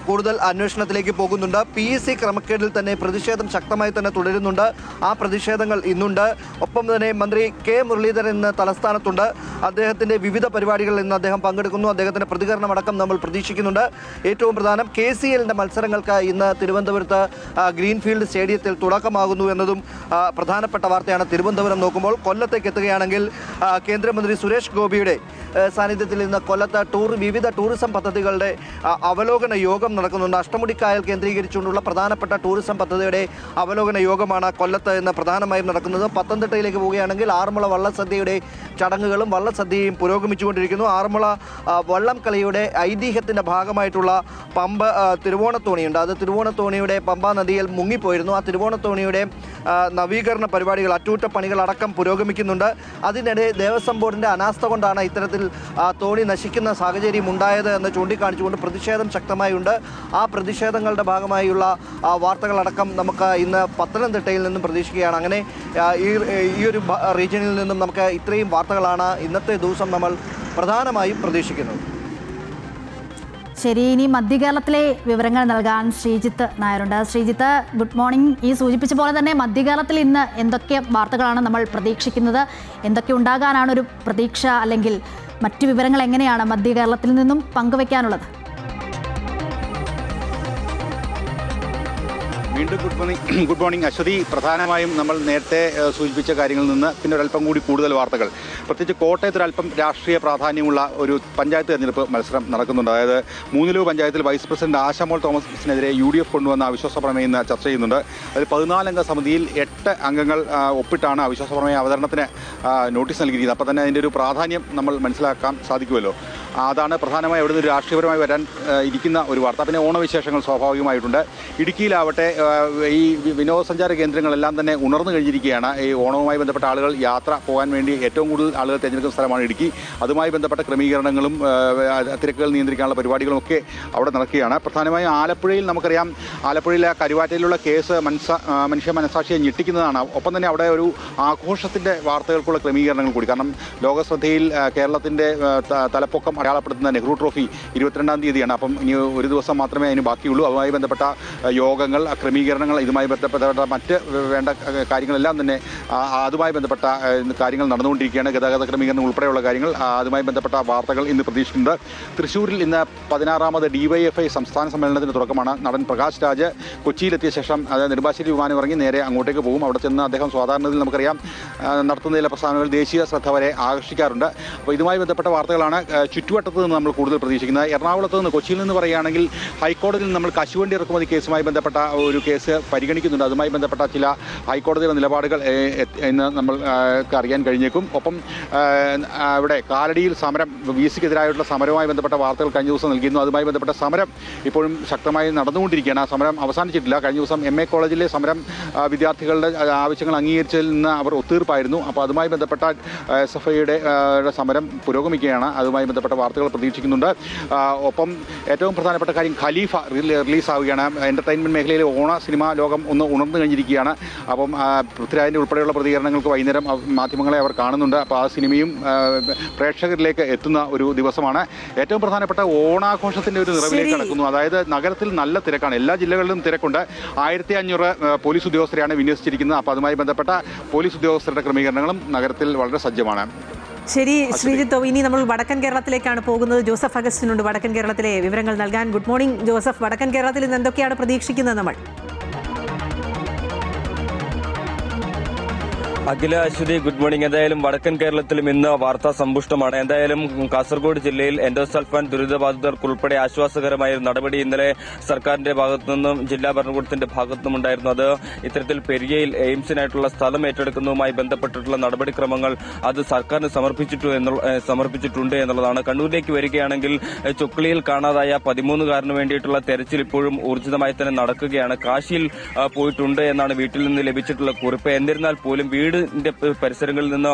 കൂടുതൽ അന്വേഷണത്തിലേക്ക് പോകുന്നുണ്ട്. PSC ക്രമക്കേടിൽ തന്നെ പ്രതിഷേധം ശക്തമായി തന്നെ തുടരുന്നുണ്ട്. ആ പ്രതിഷേധങ്ങൾ ഇന്നുണ്ട്. ഒപ്പം തന്നെ മന്ത്രി K മുരളീധരൻ ഇന്ന് തലസ്ഥാനത്തുണ്ട്. അദ്ദേഹത്തിൻ്റെ വിവിധ പരിപാടികളിൽ ഇന്ന് അദ്ദേഹം പങ്കെടുക്കുന്നു. അദ്ദേഹത്തിൻ്റെ പ്രതികരണമടക്കം നമ്മൾ പ്രതീക്ഷിക്കുന്നുണ്ട്. ഏറ്റവും പ്രധാനം KCLന്റെ മത്സരങ്ങൾക്ക് ഇന്ന് തിരുവനന്തപുരത്ത് ഗ്രീൻഫീൽഡ് സ്റ്റേഡിയത്തിൽ തുടക്കമാകുന്നു എന്നതും പ്രധാനപ്പെട്ട വാർത്തയാണ്. തിരുവനന്തപുരം നോക്കുമ്പോൾ കൊല്ലത്തേക്ക് എത്തുകയാണെങ്കിൽ കേന്ദ്രമന്ത്രി സുരേഷ് ഗോപിയുടെ സാന്നിധ്യത്തിൽ ഇന്ന് കൊല്ലത്ത് വിവിധ ടൂറിസം പദ്ധതികളുടെ അവലോകന യോഗം നടക്കുന്നുണ്ട്. അഷ്ടമുടിക്കായൽ കേന്ദ്രീകരിച്ചുകൊണ്ടുള്ള പ്രധാനപ്പെട്ട ടൂറിസം പദ്ധതിയുടെ അവലോകന യോഗമാണ് കൊല്ലത്ത് ഇന്ന് പ്രധാനമായും നടക്കുന്നത്. പത്തനംതിട്ടയിലേക്ക് പോവുകയാണെങ്കിൽ ആറന്മുള വള്ളസദ്യയുടെ ചടങ്ങുകളും വള്ളസദ്യയും പുരോഗമിച്ചുകൊണ്ടിരിക്കുന്നു. ആറന്മുള വള്ളം കളിയുടെ ഐതിഹ്യത്തിൻ്റെ ഭാഗമായിട്ടുള്ള പമ്പ തിരുവോണത്തോണിയുണ്ട്. അത് തിരുവോണത്തോണിയുടെ പമ്പാ നദിയിൽ മുങ്ങിപ്പോയിരുന്നു. ആ തിരുവോണത്തോണിയുടെ നവീകരണ പരിപാടികൾ, അറ്റകുറ്റപ്പണികളടക്കം പുരോഗമിക്കുന്നുണ്ട്. അതിനിടെ ദേവസ്വം ബോർഡിൻ്റെ അനാസ്ഥ കൊണ്ടാണ് ഇത്തരത്തിൽ തോണി നശിക്കുന്ന സാഹചര്യം ഉണ്ടായത് എന്ന് ചൂണ്ടിക്കാണിച്ചുകൊണ്ട് പ്രതിഷേധം ശക്തമായുണ്ട്. ആ പ്രതിഷേധങ്ങളുടെ ഭാഗമായുള്ള വാർത്തകളടക്കം നമുക്ക് ഇന്ന് പത്തനംതിട്ടയിൽ നിന്നും പ്രതീക്ഷിക്കുകയാണ്. അങ്ങനെ ഈ ഒരു റീജിയനിൽ നിന്നും നമുക്ക് ഇത്രയും വാർത്തകളാണ് ഇന്നത്തെ ദിവസം നമ്മൾ പ്രധാനമായും പ്രതീക്ഷിക്കുന്നത്. ശരി, ഇനി മധ്യകേരളത്തിലെ വിവരങ്ങൾ നൽകാൻ ശ്രീജിത്ത് നായരുണ്ട്. Sreejith, good morning. ഈ സൂചിപ്പിച്ച പോലെ തന്നെ മധ്യകേരളത്തിൽ ഇന്ന് എന്തൊക്കെ വാർത്തകളാണ് നമ്മൾ പ്രതീക്ഷിക്കുന്നത്? എന്തൊക്കെ ഉണ്ടാകാനാണ് ഒരു പ്രതീക്ഷ? അല്ലെങ്കിൽ മറ്റു വിവരങ്ങൾ എങ്ങനെയാണ് മധ്യകേരളത്തിൽ നിന്നും പങ്കുവയ്ക്കാനുള്ളത്? വീണ്ടും ഗുഡ് മോർണിംഗ് അശ്വതി. പ്രധാനമായും നമ്മൾ നേരത്തെ സൂചിപ്പിച്ച കാര്യങ്ങളിൽ നിന്ന് പിന്നെ ഒരല്പം കൂടി കൂടുതൽ വാർത്തകൾ. പ്രത്യേകിച്ച് കോട്ടയത്ത് ഒരല്പം രാഷ്ട്രീയ പ്രാധാന്യമുള്ള ഒരു പഞ്ചായത്ത് തെരഞ്ഞെടുപ്പ് മത്സരം നടക്കുന്നുണ്ട്. അതായത് മൂന്നിലൂർ പഞ്ചായത്തിൽ വൈസ് പ്രസിഡന്റ് ആശമോൾ തോമസിനെതിരെ UDF കൊണ്ടുവന്ന അവിശ്വാസ പ്രമേയം ഇന്ന് ചർച്ച ചെയ്യുന്നുണ്ട്. അതിൽ 14 അംഗ സമിതിയിൽ 8 അംഗങ്ങൾ ഒപ്പിട്ടാണ് അവിശ്വാസ പ്രമേയ അവതരണത്തിന് നോട്ടീസ് നൽകിയിരിക്കുന്നത്. അപ്പോൾ തന്നെ അതിൻ്റെ ഒരു പ്രാധാന്യം നമ്മൾ മനസ്സിലാക്കാൻ സാധിക്കുമല്ലോ. അതാണ് പ്രധാനമായി അവിടെ നിന്ന് രാഷ്ട്രീയപരമായി വരാൻ ഇരിക്കുന്ന ഒരു വാർത്ത. പിന്നെ ഓണവിശേഷങ്ങൾ സ്വാഭാവികമായിട്ടുണ്ട്. ഇടുക്കിയിലാവട്ടെ ഈ വിനോദസഞ്ചാര കേന്ദ്രങ്ങളെല്ലാം തന്നെ ഉണർന്നു കഴിഞ്ഞിരിക്കുകയാണ്. ഈ ഓണവുമായി ബന്ധപ്പെട്ട ആളുകൾ യാത്ര പോകാൻ വേണ്ടി ഏറ്റവും കൂടുതൽ ആളുകൾ തിരഞ്ഞെടുക്കുന്ന സ്ഥലമാണ് ഇടുക്കി. അതുമായി ബന്ധപ്പെട്ട ക്രമീകരണങ്ങളും തിരക്കുകൾ നിയന്ത്രിക്കാനുള്ള പരിപാടികളും ഒക്കെ അവിടെ നടക്കുകയാണ്. പ്രധാനമായും ആലപ്പുഴയിൽ നമുക്കറിയാം, ആലപ്പുഴയിലെ കരുവാറ്റയിലുള്ള കേസ് മനുഷ്യ മനസാക്ഷിയെ ഞെട്ടിക്കുന്നതാണ്. ഒപ്പം തന്നെ അവിടെ ഒരു ആഘോഷത്തിൻ്റെ വാർത്തകൾക്കുള്ള ക്രമീകരണങ്ങൾ കൂടി. കാരണം ലോകശ്രദ്ധയിൽ കേരളത്തിൻ്റെ തലപ്പൊക്കം അടയാളപ്പെടുത്തുന്ന നെഹ്റു ട്രോഫി 22-ാം തീയതിയാണ്. അപ്പം ഇനി ഒരു ദിവസം മാത്രമേ അതിന് ബാക്കിയുള്ളൂ. അതുമായി ബന്ധപ്പെട്ട യോഗങ്ങൾ, ക്രമീകരണങ്ങൾ, ഇതുമായി ബന്ധപ്പെട്ട മറ്റ് വേണ്ട കാര്യങ്ങളെല്ലാം തന്നെ അതുമായി ബന്ധപ്പെട്ട കാര്യങ്ങൾ നടന്നുകൊണ്ടിരിക്കുകയാണ്. ഗതാഗത ക്രമീകരണം ഉൾപ്പെടെയുള്ള കാര്യങ്ങൾ, അതുമായി ബന്ധപ്പെട്ട വാർത്തകൾ ഇന്ന് പ്രതീക്ഷിക്കുന്നുണ്ട്. തൃശ്ശൂരിൽ ഇന്ന് 16ാമത് DYFI സംസ്ഥാന സമ്മേളനത്തിന് തുടക്കമാണ്. നടൻ പ്രകാശ് രാജ് കൊച്ചിയിലെത്തിയ ശേഷം നെടുമ്പാശ്ശേരി വിമാനം ഇറങ്ങി നേരെ അങ്ങോട്ടേക്ക് പോകും. അവിടെ ചെന്ന് അദ്ദേഹം സാധാരണയിൽ നമുക്കറിയാം നടത്തുന്ന ചില പ്രസ്ഥാനങ്ങൾ ദേശീയ ശ്രദ്ധ വരെ ആകർഷിക്കാറുണ്ട്. അപ്പോൾ ഇതുമായി ബന്ധപ്പെട്ട വാർത്തകളാണ് ചുറ്റുവട്ടത്ത് നിന്ന് നമ്മൾ കൂടുതൽ പ്രതീക്ഷിക്കുന്നത്. എറണാകുളത്ത് നിന്ന്, കൊച്ചിയിൽ നിന്ന് പറയുകയാണെങ്കിൽ ഹൈക്കോടതിയിൽ നമ്മൾ കശുവണ്ടി ഇറക്കുമതി കേസുമായി ബന്ധപ്പെട്ട ഒരു കേസ് പരിഗണിക്കുന്നുണ്ട്. അതുമായി ബന്ധപ്പെട്ട ചില ഹൈക്കോടതിയുടെ നിലപാടുകൾ ഇന്ന് നമ്മൾക്ക് അറിയാൻ കഴിഞ്ഞേക്കും. ഒപ്പം ഇവിടെ കാലടിയിൽ സമരം, VC-ക്കെതിരായിട്ടുള്ള സമരവുമായി ബന്ധപ്പെട്ട വാർത്തകൾ കഴിഞ്ഞ ദിവസം നൽകിയിരുന്നു. അതുമായി ബന്ധപ്പെട്ട സമരം ഇപ്പോഴും ശക്തമായി നടന്നുകൊണ്ടിരിക്കുകയാണ്. ആ സമരം അവസാനിച്ചിട്ടില്ല. കഴിഞ്ഞ ദിവസം MA കോളേജിലെ സമരം വിദ്യാർത്ഥികളുടെ ആവശ്യങ്ങൾ അംഗീകരിച്ചതിൽ നിന്ന് അവർ ഒത്തീർപ്പായിരുന്നു. അപ്പോൾ അതുമായി ബന്ധപ്പെട്ട SFIയുടെ സമരം പുരോഗമിക്കുകയാണ്. അതുമായി ബന്ധപ്പെട്ട വാർത്തകൾ പ്രതീക്ഷിക്കുന്നുണ്ട്. ഒപ്പം ഏറ്റവും പ്രധാനപ്പെട്ട കാര്യം, ഖലീഫ റിലീസാവുകയാണ്. എൻ്റർടൈൻമെൻറ്റ് മേഖലയിലെ ഓണ സിനിമാ ലോകം ഒന്ന് ഉണർന്നു കഴിഞ്ഞിരിക്കുകയാണ്. അപ്പം പൃഥ്വിരാജിൻ്റെ ഉൾപ്പെടെയുള്ള പ്രതികരണങ്ങൾക്ക് വൈകുന്നേരം മാധ്യമങ്ങളെ അവർ കാണുന്നുണ്ട്. അപ്പോൾ ആ സിനിമയും പ്രേക്ഷകരിലേക്ക് എത്തുന്ന ഒരു ദിവസമാണ്. ഏറ്റവും പ്രധാനപ്പെട്ട ഓണാഘോഷത്തിൻ്റെ ഒരു നിറവിലേക്ക് കടക്കുന്നു. അതായത് നഗരത്തിൽ നല്ല തിരക്കാണ്. എല്ലാ ജില്ലകളിലും തിരക്കുണ്ട്. 1500 പോലീസ് ഉദ്യോഗസ്ഥരെയാണ് വിന്യസിച്ചിരിക്കുന്നത്. അപ്പോൾ അതുമായി ബന്ധപ്പെട്ട പോലീസ് ഉദ്യോഗസ്ഥരുടെ ക്രമീകരണങ്ങളും നഗരത്തിൽ വളരെ സജ്ജമാണ്. ശരി ശ്രീജിത്ത്, ഇനി നമ്മൾ വടക്കൻ കേരളത്തിലേക്കാണ് പോകുന്നത്. ജോസഫ് അഗസ്റ്റിനുണ്ട് വടക്കൻ കേരളത്തിലെ വിവരങ്ങൾ നൽകാൻ. Good morning Joseph. വടക്കൻ കേരളത്തിൽ ഇന്ന് എന്തൊക്കെയാണ് പ്രതീക്ഷിക്കുന്നത് നമ്മൾ? അഖില, അശ്വതി, ഗുഡ് മോർണിംഗ്. എന്തായാലും വടക്കൻ കേരളത്തിലും ഇന്ന് വാർത്താ സമ്പുഷ്ടമാണ്. എന്തായാലും കാസർഗോഡ് ജില്ലയിൽ എൻഡോസൾഫാൻ ദുരിതബാധിതർക്കുൾപ്പെടെ ആശ്വാസകരമായ ഒരു നടപടി ഇന്നലെ സർക്കാരിന്റെ ഭാഗത്തു നിന്നും ജില്ലാ ഭരണകൂടത്തിന്റെ ഭാഗത്തു നിന്നും ഉണ്ടായിരുന്നു. അത് ഇത്തരത്തിൽ പെരിയയിൽ എയിംസിനായിട്ടുള്ള സ്ഥലം ഏറ്റെടുക്കുന്നതുമായി ബന്ധപ്പെട്ടിട്ടുള്ള നടപടിക്രമങ്ങൾ അത് സർക്കാരിന് സമർപ്പിച്ചിട്ടുണ്ട് എന്നുള്ളതാണ്. കണ്ണൂരിലേക്ക് വരികയാണെങ്കിൽ ചൊക്ലിയിൽ കാണാതായ 13കാരന് വേണ്ടിയിട്ടുള്ള തെരച്ചിൽ ഇപ്പോഴും ഊർജിതമായി തന്നെ നടക്കുകയാണ്. കാശിയിൽ പോയിട്ടുണ്ട് എന്നാണ് വീട്ടിൽ നിന്ന് ലഭിച്ചിട്ടുള്ള കുറിപ്പ്. എന്നിരുന്നാൽ പോലും വീടിന്റെ പരിസരങ്ങളിൽ നിന്ന്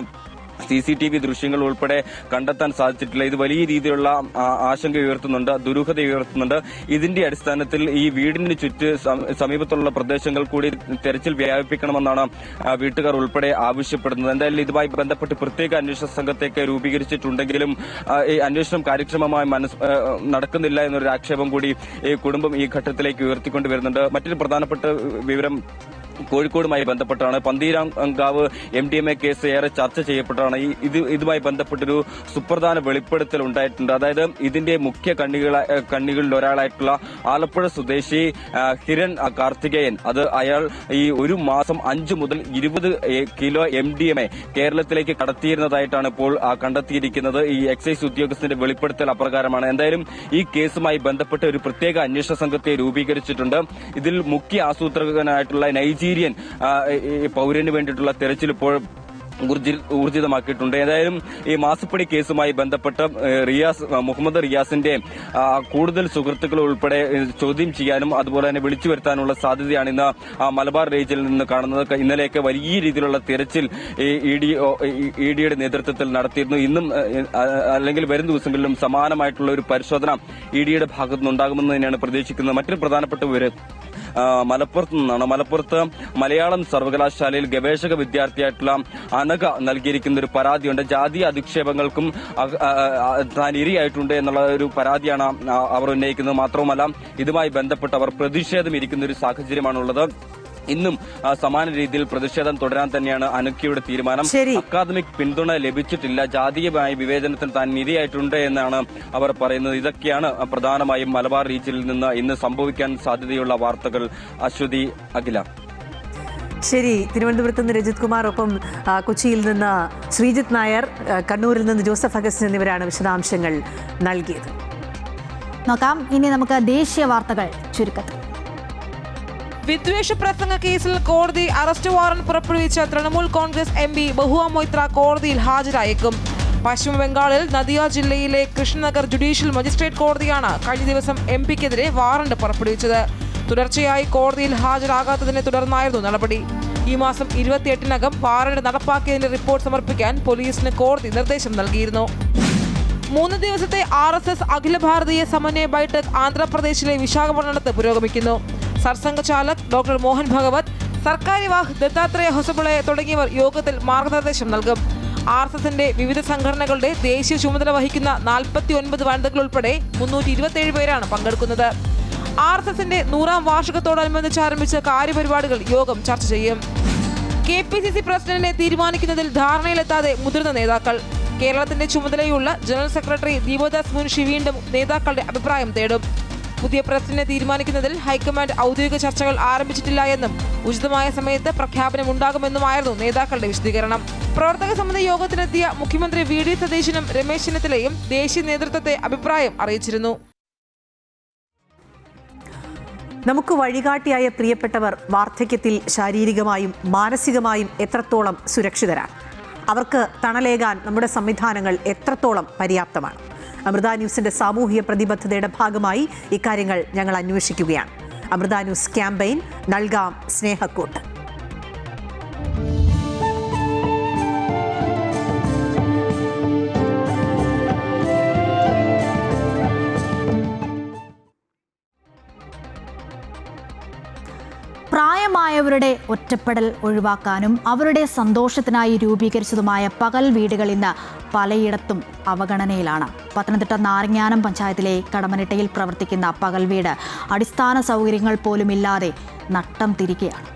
CCTV ദൃശ്യങ്ങൾ ഉൾപ്പെടെ കണ്ടെത്താൻ സാധിച്ചിട്ടില്ല. ഇത് വലിയ രീതിയിലുള്ള ആശങ്ക ഉയർത്തുന്നുണ്ട്, ദുരൂഹത ഉയർത്തുന്നുണ്ട്. ഇതിന്റെ അടിസ്ഥാനത്തിൽ ഈ വീടിന് സമീപത്തുള്ള പ്രദേശങ്ങൾ കൂടി തെരച്ചിൽ വ്യാപിപ്പിക്കണമെന്നാണ് വീട്ടുകാർ ഉൾപ്പെടെ ആവശ്യപ്പെടുന്നത്. എന്തായാലും ഇതുമായി ബന്ധപ്പെട്ട് പ്രത്യേക അന്വേഷണ സംഘത്തേക്ക് രൂപീകരിച്ചിട്ടുണ്ടെങ്കിലും ഈ അന്വേഷണം കാര്യക്ഷമമായി നടക്കുന്നില്ല എന്നൊരു ആക്ഷേപം കൂടി ഈ കുടുംബം ഈ ഘട്ടത്തിലേക്ക് ഉയർത്തിക്കൊണ്ട് വരുന്നുണ്ട്. മറ്റൊരു പ്രധാനപ്പെട്ട വിവരം കോഴിക്കോടുമായി ബന്ധപ്പെട്ടാണ്. പന്തീരാങ്കാവ് MDMA കേസ് ഏറെ ചർച്ച ചെയ്യപ്പെട്ടാണ്. ഇതുമായി ബന്ധപ്പെട്ടൊരു സുപ്രധാന വെളിപ്പെടുത്തൽ ഉണ്ടായിട്ടുണ്ട്. അതായത് ഇതിന്റെ മുഖ്യ കണ്ണികളിൽ ഒരാളായിട്ടുള്ള ആലപ്പുഴ സ്വദേശി ഹിരൺ കാർത്തികേയൻ, അത് അയാൾ ഈ ഒരു മാസം 5 മുതൽ 20 കിലോ MDMA കേരളത്തിലേക്ക് കടത്തിയിരുന്നതായിട്ടാണ് ഇപ്പോൾ കണ്ടെത്തിയിരിക്കുന്നത്. ഈ എക്സൈസ് ഉദ്യോഗസ്ഥന്റെ വെളിപ്പെടുത്തൽ അപ്രകാരമാണ്. എന്തായാലും ഈ കേസുമായി ബന്ധപ്പെട്ട് ഒരു പ്രത്യേക അന്വേഷണ സംഘത്തെ രൂപീകരിച്ചിട്ടുണ്ട്. ഇതിൽ മുഖ്യ ആസൂത്രകനായിട്ടുള്ള നൈജീരിയൻ പൗരന് വേണ്ടിയിട്ടുള്ള തെരച്ചിൽ ഇപ്പോൾ ഊർജിതമാക്കിയിട്ടുണ്ട്. ഏതായാലും ഈ മാസപ്പടി കേസുമായി ബന്ധപ്പെട്ട് മുഹമ്മദ് റിയാസിന്റെ കൂടുതൽ സുഹൃത്തുക്കൾ ഉൾപ്പെടെ ചോദ്യം ചെയ്യാനും അതുപോലെ തന്നെ വിളിച്ചു വരുത്താനുള്ള സാധ്യതയാണ് ഇന്ന് മലബാർ റേഞ്ചിൽ നിന്ന് കാണുന്നത്. ഇന്നലെയൊക്കെ വലിയ രീതിയിലുള്ള തിരച്ചിൽ EDയുടെ നേതൃത്വത്തിൽ നടത്തിയിരുന്നു. ഇന്നും അല്ലെങ്കിൽ വരും ദിവസങ്ങളിലും സമാനമായിട്ടുള്ള ഒരു പരിശോധന EDയുടെ ഭാഗത്തുനിന്നുണ്ടാകുമെന്ന് തന്നെയാണ് പ്രതീക്ഷിക്കുന്നത്. മറ്റൊരു പ്രധാനപ്പെട്ട വിവരം മലപ്പുറത്ത് നിന്നാണ്. മലപ്പുറത്ത് മലയാളം സർവകലാശാലയിൽ ഗവേഷക വിദ്യാർത്ഥിയായിട്ടുള്ള അനഘ നൽകിയിരിക്കുന്ന ഒരു പരാതിയുണ്ട്. ജാതീയ അധിക്ഷേപങ്ങൾക്കും താൻ ഇരയായിട്ടുണ്ട് എന്നുള്ള ഒരു പരാതിയാണ് അവർ ഉന്നയിക്കുന്നത്. മാത്രവുമല്ല ഇതുമായി ബന്ധപ്പെട്ട് അവർ പ്രതിഷേധം ഇരിക്കുന്ന ഒരു സാഹചര്യമാണുള്ളത്. ഇന്നും സമാന രീതിയിൽ പ്രതിഷേധം തുടരാൻ തന്നെയാണ് അനഘയുടെ തീരുമാനം. അക്കാദമിക് പിന്തുണ ലഭിച്ചിട്ടില്ല, ജാതീയമായ വിവേചനത്തിന് താൻ ഇരയായിട്ടുണ്ട് എന്നാണ് അവർ പറയുന്നത്. ഇതൊക്കെയാണ് പ്രധാനമായും മലബാർ റീജിയനിൽ നിന്ന് ഇന്ന് സംഭവിക്കാൻ സാധ്യതയുള്ള വാർത്തകൾ. അശ്വതി, അഖില. ശരി, തിരുവനന്തപുരത്ത് നിന്ന് രജിത് കുമാർ, ഒപ്പം കൊച്ചിയിൽ നിന്ന് ശ്രീജിത്ത് നായർ, കണ്ണൂരിൽ നിന്ന് ജോസഫ് അഗസ്റ്റിൻ എന്നിവരാണ് വിശദാംശങ്ങൾ നൽകിയത്. നോക്കാം ഇനി നമുക്ക് ദേശീയ വാർത്തകൾ ചുരുക്കത്തിൽ. വിദ്വേഷ പ്രസംഗ കേസിൽ കോടതി അറസ്റ്റ് വാറന്റ് പുറപ്പെടുവിച്ച തൃണമൂൽ കോൺഗ്രസ് MP ബഹുവ മൊയ്ത്ര കോടതിയിൽ ഹാജരായേക്കും. പശ്ചിമ ബംഗാളിൽ നദിയ ജില്ലയിലെ കൃഷ്ണനഗർ ജുഡീഷ്യൽ മജിസ്ട്രേറ്റ് കോടതിയാണ് കഴിഞ്ഞ ദിവസം MP-ക്കെതിരെ വാറന്റ് പുറപ്പെടുവിച്ചത്. തുടർച്ചയായി കോടതിയിൽ ഹാജരാകാത്തതിനെ തുടർന്നായിരുന്നു നടപടി. ഈ മാസം 28-നകം വാറന്റ് നടപ്പാക്കിയതിന്റെ റിപ്പോർട്ട് സമർപ്പിക്കാൻ പോലീസിന് കോടതി നിർദ്ദേശം നൽകിയിരുന്നു. 3 ദിവസത്തെ RSS അഖില ഭാരതീയ സമന്വയ ബൈഠക് ആന്ധ്രാപ്രദേശിലെ വിശാഖപട്ടണത്ത് പുരോഗമിക്കുന്നു. സർസംഘചാലക് ഡോക്ടർ മോഹൻ ഭഗവത്, സർക്കാരി വാഹ് ദത്താത്രേയ ഹൊസബളെ തുടങ്ങിയവർ യോഗത്തിൽ മാർഗനിർദ്ദേശം നൽകും. RSSന്റെ വിവിധ സംഘടനകളുടെ ദേശീയ ചുമതല വഹിക്കുന്ന 49 വനിതകൾ ഉൾപ്പെടെ 327 പേരാണ് പങ്കെടുക്കുന്നത്. RSSന്റെ 100ാം വാർഷികത്തോടനുബന്ധിച്ച് ആരംഭിച്ച കാര്യപരിപാടികൾ യോഗം ചർച്ച ചെയ്യും. KPCC പ്രസിഡന്റിനെ തീരുമാനിക്കുന്നതിൽ ധാരണയിലെത്താതെ മുതിർന്ന നേതാക്കൾ. കേരളത്തിന്റെ ചുമതലയുള്ള ജനറൽ സെക്രട്ടറി ദീപദാസ് മുൻഷി വീണ്ടും നേതാക്കളുടെ അഭിപ്രായം തേടും. പുതിയ പ്രസിഡന്റിനെ തീരുമാനിക്കുന്നതിൽ ഹൈക്കമാൻഡ് ഔദ്യോഗിക ചർച്ചകൾ ആരംഭിച്ചിട്ടില്ല എന്നും ഉചിതമായ സമയത്ത് പ്രഖ്യാപനം ഉണ്ടാകുമെന്നുമായിരുന്നു നേതാക്കളുടെ വിശദീകരണം. പ്രവർത്തക സമിതി യോഗത്തിനെത്തിയ മുഖ്യമന്ത്രി VD സതീശനും രമേശ് ചെന്നിത്തലയും ദേശീയ നേതൃത്വത്തെ അഭിപ്രായം അറിയിച്ചിരുന്നു. നമുക്ക് വഴികാട്ടിയായ പ്രിയപ്പെട്ടവർ വാർദ്ധക്യത്തിൽ ശാരീരികമായും മാനസികമായും എത്രത്തോളം സുരക്ഷിതരാണ്? അവർക്ക് തണലേകാൻ നമ്മുടെ സംവിധാനങ്ങൾ എത്രത്തോളം പര്യാപ്തമാണ്? അമൃത ന്യൂസിന്റെ സാമൂഹിക പ്രതിബദ്ധതയുടെ ഭാഗമായി ഇക്കാര്യങ്ങൾ ഞങ്ങൾ അന്വേഷിക്കുകയാണ്. അമൃത ന്യൂസ് ക്യാമ്പയിൻ നൽകാം സ്നേഹക്കൂട്ട്. പ്രായമായവരുടെ ഒറ്റപ്പെടൽ ഒഴിവാക്കാനും അവരുടെ സന്തോഷത്തിനായി രൂപീകരിച്ചതുമായ പകൽ വീടുകൾ ഇന്ന് പലയിടത്തും അവഗണനയിലാണ്. പത്തനംതിട്ട നാരങ്ങാനം പഞ്ചായത്തിലെ കടമനിട്ടയിൽ പ്രവർത്തിക്കുന്ന പകൽ വീട് അടിസ്ഥാന സൗകര്യങ്ങൾ പോലുമില്ലാതെ നട്ടം തിരികെയാണ്.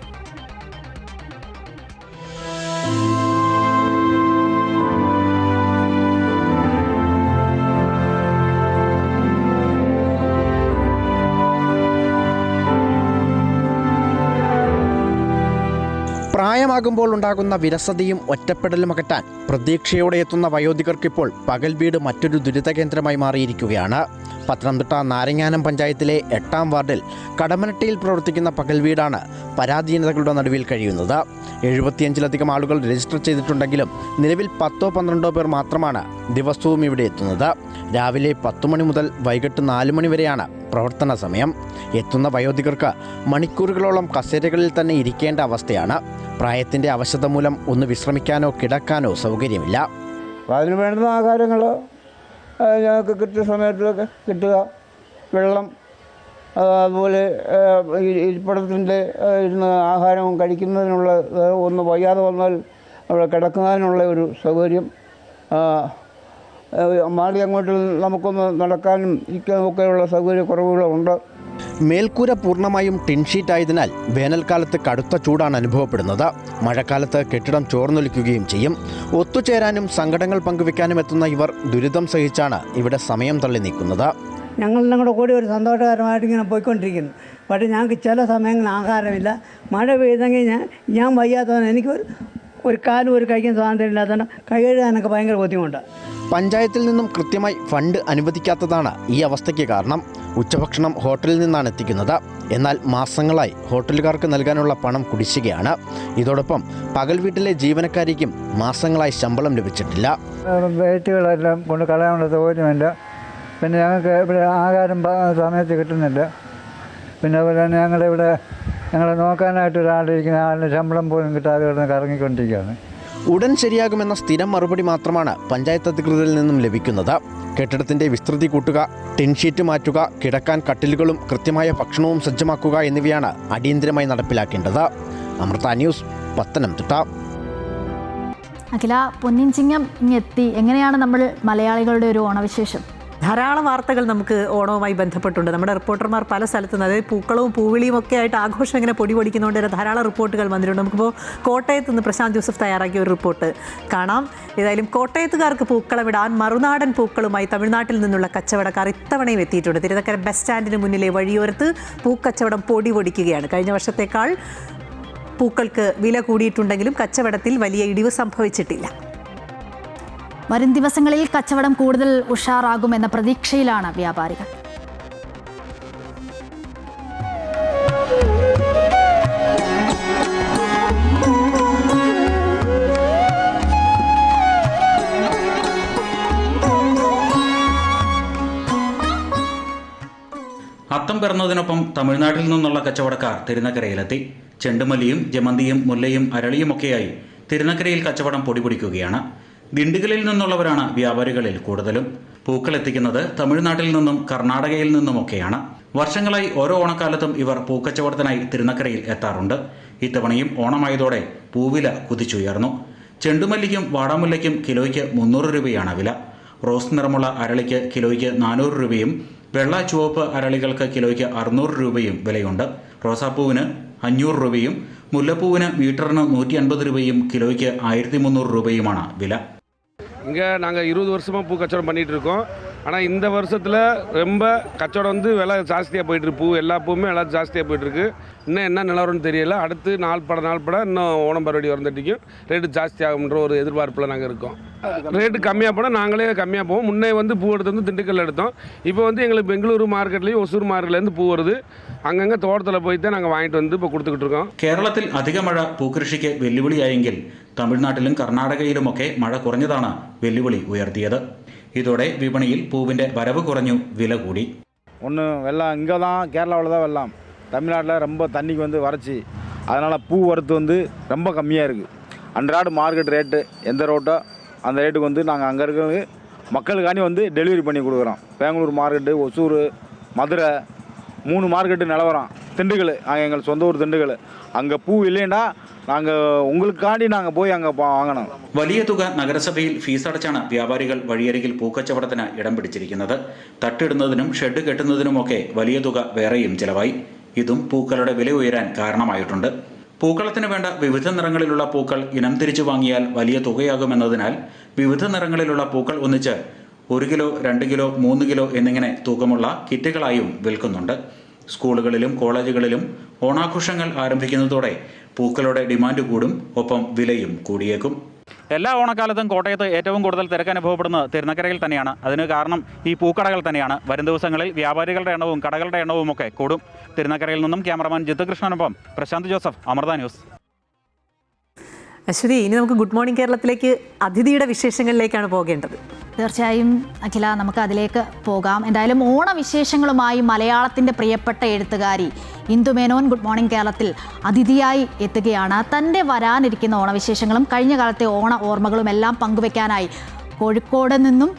പ്രായമാകുമ്പോൾ ഉണ്ടാകുന്ന വിരസതയും ഒറ്റപ്പെടലും അകറ്റാൻ പ്രതീക്ഷയോടെ എത്തുന്ന വയോധികർക്കിപ്പോൾ പകൽ വീട് മറ്റൊരു ദുരിതകേന്ദ്രമായി മാറിയിരിക്കുകയാണ്. പത്തനംതിട്ട നാരങ്ങാനം പഞ്ചായത്തിലെ 8ാം വാർഡിൽ കടമനട്ടയിൽ പ്രവർത്തിക്കുന്ന പകൽ വീടാണ് പരാധീനതകളുടെ നടുവിൽ കഴിയുന്നത്. 75ലധികം ആളുകൾ രജിസ്റ്റർ ചെയ്തിട്ടുണ്ടെങ്കിലും നിലവിൽ 10-12 പേർ മാത്രമാണ് ദിവസവും ഇവിടെ എത്തുന്നത്. രാവിലെ 10 മണി മുതൽ വൈകിട്ട് 4 മണി വരെയാണ് പ്രവർത്തന സമയം. എത്തുന്ന വയോധികർക്ക് മണിക്കൂറുകളോളം കസേരകളിൽ തന്നെ ഇരിക്കേണ്ട അവസ്ഥയാണ്. പ്രായത്തിൻ്റെ അവശത മൂലം ഒന്ന് വിശ്രമിക്കാനോ കിടക്കാനോ സൗകര്യമില്ല. അതിന് വേണ്ടുന്ന ആഹാരങ്ങൾ ഞങ്ങൾക്ക് കൃത്യസമയത്തൊക്കെ കിട്ടുക, വെള്ളം, അതുപോലെ ഇരിപ്പിടത്തിൻ്റെ ഇരുന്ന് ആഹാരവും കഴിക്കുന്നതിനുള്ള, ഒന്ന് വയ്യാതെ വന്നാൽ അവിടെ കിടക്കുന്നതിനുള്ള ഒരു സൗകര്യം, മാടി അങ്ങോട്ട് നമുക്കൊന്ന് നടക്കാനും ഇരിക്കാനും ഒക്കെയുള്ള സൗകര്യക്കുറവുകളുണ്ട്. മേൽക്കൂര പൂർണ്ണമായും ടിൻഷീറ്റ് ആയതിനാൽ വേനൽക്കാലത്ത് കടുത്ത ചൂടാണ് അനുഭവപ്പെടുന്നത്. മഴക്കാലത്ത് കെട്ടിടം ചോർന്നൊലിക്കുകയും ചെയ്യും. ഒത്തുചേരാനും സങ്കടങ്ങൾ പങ്കുവെക്കാനും എത്തുന്ന ഇവർ ദുരിതം സഹിച്ചാണ് ഇവിടെ സമയം തള്ളി നീക്കുന്നത്. ഞങ്ങളെല്ലാം കൂടെ കൂടി ഒരു സന്തോഷകരമായിട്ട് ഇങ്ങനെ പോയിക്കൊണ്ടിരിക്കുന്നു. പക്ഷേ ഞങ്ങൾക്ക് ചില സമയങ്ങളിൽ ആഹാരമില്ല. മഴ പെയ്തെങ്കിൽ ഞാൻ വയ്യാത്തവന് എനിക്ക് ഒരു കാലും ഒരു കൈക്കും സ്വാതന്ത്ര്യം ഇല്ലാത്തതുകൊണ്ട് കൈ കഴുകാനൊക്കെ ഭയങ്കര ബുദ്ധിമുട്ടാണ്. പഞ്ചായത്തിൽ നിന്നും കൃത്യമായി ഫണ്ട് അനുവദിക്കാത്തതാണ് ഈ അവസ്ഥയ്ക്ക് കാരണം. ഉച്ചഭക്ഷണം ഹോട്ടലിൽ നിന്നാണ് എത്തിക്കുന്നത്. എന്നാൽ മാസങ്ങളായി ഹോട്ടലുകാർക്ക് നൽകാനുള്ള പണം കുടിശ്ശികയാണ്. ഇതോടൊപ്പം പകൽ വീട്ടിലെ ജീവനക്കാരിക്കും മാസങ്ങളായി ശമ്പളം ലഭിച്ചിട്ടില്ല. വേറ്റുകളെല്ലാം കൊണ്ട് കളയാനുള്ള സൗകര്യമില്ല. പിന്നെ ഞങ്ങൾക്ക് ഇവിടെ ആഹാരം സമയത്ത് കിട്ടുന്നില്ല. പിന്നെ അതുപോലെ തന്നെ ഞങ്ങളെ നോക്കാനായിട്ട് ഒരാളിരിക്കുന്ന ആളിന് ശമ്പളം പോലും കിട്ടാതെ കിടന്ന് കറങ്ങിക്കൊണ്ടിരിക്കുകയാണ്. ഉടൻ ശരിയാകുമെന്ന സ്ഥിരം മറുപടി മാത്രമാണ് പഞ്ചായത്ത് അധികൃതരിൽ നിന്നും ലഭിക്കുന്നത്. കെട്ടിടത്തിൻ്റെ വിസ്തൃതി കൂട്ടുക, ടിൻഷീറ്റ് മാറ്റുക, കിടക്കാൻ കട്ടിലുകളും കൃത്യമായ ഭക്ഷണവും സജ്ജമാക്കുക എന്നിവയാണ് അടിയന്തരമായി നടപ്പിലാക്കേണ്ടത്. അമൃത ന്യൂസ്, പത്തനംതിട്ട. അഖില, പൊന്നിൻ ചിങ്ങം ഇങ്ങെത്തി. എങ്ങനെയാണ് നമ്മൾ മലയാളികളുടെ ഒരു ഓണവിശേഷം? ധാരാളം വാർത്തകൾ നമുക്ക് ഓണവുമായി ബന്ധപ്പെട്ടുണ്ട്. നമ്മുടെ റിപ്പോർട്ടർമാർ പല സ്ഥലത്തുനിന്ന്, അതായത് പൂക്കളവും പൂവിളിയും ഒക്കെ ആയിട്ട് ആഘോഷം ഇങ്ങനെ പൊടി പൊടിക്കുന്നതുകൊണ്ട് ധാരാളം റിപ്പോർട്ടുകൾ വന്നിട്ടുണ്ട്. നമുക്കിപ്പോൾ കോട്ടയത്ത് നിന്ന് പ്രശാന്ത് ജോസഫ് തയ്യാറാക്കിയ ഒരു റിപ്പോർട്ട് കാണാം. ഏതായാലും കോട്ടയത്തുകാർക്ക് പൂക്കളമിടാൻ മറുനാടൻ പൂക്കളുമായി തമിഴ്നാട്ടിൽ നിന്നുള്ള കച്ചവടക്കാർ ഇത്തവണയും എത്തിയിട്ടുണ്ട്. തിരുനക്കര ബസ് സ്റ്റാൻഡിന് മുന്നിലെ വഴിയോരത്ത് പൂക്കച്ചവടം പൊടി പൊടിക്കുകയാണ്. കഴിഞ്ഞ വർഷത്തേക്കാൾ പൂക്കൾക്ക് വില കൂടിയിട്ടുണ്ടെങ്കിലും കച്ചവടത്തിൽ വലിയ ഇടിവ് സംഭവിച്ചിട്ടില്ല. വരും ദിവസങ്ങളിൽ കച്ചവടം കൂടുതൽ ഉഷാറാകുമെന്ന പ്രതീക്ഷയിലാണ് വ്യാപാരികൾ. അത്തം പിറന്നതിനൊപ്പം തമിഴ്നാട്ടിൽ നിന്നുള്ള കച്ചവടക്കാർ തിരുനക്കരയിലെത്തി. ചെണ്ടുമല്ലിയും ജമന്തിയും മുല്ലയും അരളിയുമൊക്കെയായി തിരുനക്കരയിൽ കച്ചവടം പൊടിപൊടിക്കുകയാണ്. ദിണ്ടുഗലിൽ നിന്നുള്ളവരാണ് വ്യാപാരികളിൽ കൂടുതലും. പൂക്കൾ എത്തിക്കുന്നത് തമിഴ്നാട്ടിൽ നിന്നും കർണാടകയിൽ നിന്നുമൊക്കെയാണ്. വർഷങ്ങളായി ഓരോ ഓണക്കാലത്തും ഇവർ പൂക്കച്ചവടത്തിനായി തിരുനക്കരയിൽ എത്താറുണ്ട്. ഇത്തവണയും ഓണമായതോടെ പൂവില കുതിച്ചുയർന്നു. ചെണ്ടുമല്ലിക്കും വാടാമുല്ലയ്ക്കും കിലോയ്ക്ക് 300 രൂപയാണ് വില. റോസ് നിറമുള്ള അരളിക്ക് കിലോയ്ക്ക് 400 രൂപയും വെള്ള ചുവപ്പ് അരളികൾക്ക് കിലോയ്ക്ക് 600 രൂപയും വിലയുണ്ട്. റോസാപ്പൂവിന് 500 രൂപയും മുല്ലപ്പൂവിന് മീറ്ററിന് 150 രൂപയും കിലോയ്ക്ക് 1300 രൂപയുമാണ് வில. இங்கே நாங்கள் 20 வருஷமாக பூ கச்சவடம் பண்ணிகிட்டு இருக்கோம். ஆனால் இந்த வருஷத்தில் ரொம்ப கச்சவடம் வந்து விலை ஜாஸ்தியாக போயிட்டுருக்கு. பூ எல்லா பூவுமே விலை ஜாஸ்தியாக போயிட்டுருக்கு. இன்னும் என்ன நிலவரம்னு தெரியல. அடுத்து நாள் பட இன்னும் ஓணம் பருவடி வரந்தட்டிக்கும் ரேட்டு ஜாஸ்தி ஆகும்ன்ற ஒரு எதிர்பார்ப்பில் நாங்கள் இருக்கோம். ரேட்டு கம்மியாக போனால் நாங்களே கம்மியாக போவோம். முன்னே வந்து பூ எடுத்து வந்து திண்டுக்கல்ல எடுத்தோம். இப்போ வந்து எங்களுக்கு பெங்களூரு மார்க்கெட்லேயும் ஒசூர் மார்க்கெட்லேருந்து பூ வருது. അംഗങ്ങ തോട്ടത്തിൽ പോയി തന്നെ ഞങ്ങൾ വാങ്ങിട്ട് വന്ന് ഇപ്പോൾ കൊടുത്തിട്ടിരിക്കോം. കേരളത്തിൽ അധിക മഴ പൂക്കൃഷിക്ക് വെല്ലുവിളിയായെങ്കിൽ തമിഴ്നാട്ടിലും കർണാടകയിലുമൊക്കെ മഴ കുറഞ്ഞതാണ് വെല്ലുവിളി ഉയർത്തിയത്. ഇതോടെ വിപണിയിൽ പൂവിന്റെ വരവ് കുറഞ്ഞു, വില കൂടി. ஒன்று வெள்ளம் இங்கே தான் கேரளாவில் தான் வெள்ளம். தமிழ்நாட்டில் ரொம்ப தண்ணிக்கு வந்து வறட்சி, அதனால் பூ வரத்து வந்து ரொம்ப கம்மியாக இருக்குது. அன்றாட மார்க்கெட் ரேட்டு எந்த ரோட்டோ அந்த ரேட்டுக்கு வந்து நாங்கள் அங்கே இருக்கிறது மக்களுக்காண்டி வந்து டெலிவரி பண்ணி கொடுக்குறோம். பெங்களூர் மார்க்கெட்டு, ஒசூர், மதுரை 3 மார்க்கெட்டு நிலவரம். திண்டுக்கல், எங்கள் சொந்த ஊர் திண்டுக்கல். அங்கே பூ இல்லைன்னா நாங்கள் உங்களுக்காண்டி நாங்கள் போய் அங்கே വാങ്ങണം. വലിയ തുക നഗരസഭയിൽ ഫീസടച്ചാണ് വ്യാപാരികൾ വഴിയരികിൽ പൂക്കച്ചവടത്തിന് ഇടം പിടിച്ചിരിക്കുന്നത്. തട്ടിടുന്നതിനും ഷെഡ് കെട്ടുന്നതിനുമൊക്കെ വലിയ തുക വേറെയും ചിലവായി. ഇതും പൂക്കളുടെ വില ഉയരാൻ കാരണമായിട്ടുണ്ട്. പൂക്കളത്തിന് വേണ്ട വിവിധ നിറങ്ങളിലുള്ള പൂക്കൾ ഇനം തിരിച്ചു വാങ്ങിയാൽ വലിയ തുകയാകുമെന്നതിനാൽ വിവിധ നിറങ്ങളിലുള്ള പൂക്കൾ ഒന്നിച്ച് 1 കിലോ, 2 കിലോ, 3 കിലോ എന്നിങ്ങനെ തൂക്കമുള്ള കിറ്റുകളായും വിൽക്കുന്നുണ്ട്. സ്കൂളുകളിലും കോളേജുകളിലും ഓണാഘോഷങ്ങൾ ആരംഭിക്കുന്നതോടെ പൂക്കളുടെ ഡിമാൻഡ് കൂടും, ഒപ്പം വിലയും കൂടിയേക്കും. എല്ലാ ഓണക്കാലത്തും കോട്ടയത്ത് ഏറ്റവും കൂടുതൽ തിരക്ക് അനുഭവപ്പെടുന്നത് തിരുനക്കരയിൽ തന്നെയാണ്. അതിന് കാരണം ഈ പൂക്കടകൾ തന്നെയാണ്. വരും ദിവസങ്ങളിൽ വ്യാപാരികളുടെ എണ്ണവും കടകളുടെ എണ്ണവും ഒക്കെ കൂടും. തിരുനക്കരയിൽ നിന്നും ക്യാമറമാൻ ജിത്തുകൃഷ്ണനൊപ്പം പ്രശാന്ത് ജോസഫ്, അമൃത ന്യൂസ്. അശ്വതി, ഇനി നമുക്ക് ഗുഡ് മോർണിംഗ് കേരളത്തിലേക്ക് അതിഥിയുടെ വിശേഷങ്ങളിലേക്കാണ് പോകേണ്ടത്. തീർച്ചയായും അഖില, നമുക്ക് അതിലേക്ക് പോകാം. എന്തായാലും ഓണവിശേഷങ്ങളുമായി മലയാളത്തിൻ്റെ പ്രിയപ്പെട്ട എഴുത്തുകാരി ഇന്ദു മേനോൻ ഗുഡ് മോർണിംഗ് കേരളത്തിൽ അതിഥിയായി എത്തുകയാണ്. തൻ്റെ വരാനിരിക്കുന്ന ഓണവിശേഷങ്ങളും കഴിഞ്ഞ കാലത്തെ ഓണ ഓർമ്മകളും എല്ലാം പങ്കുവെക്കാനായി കോഴിക്കോട് നിന്നും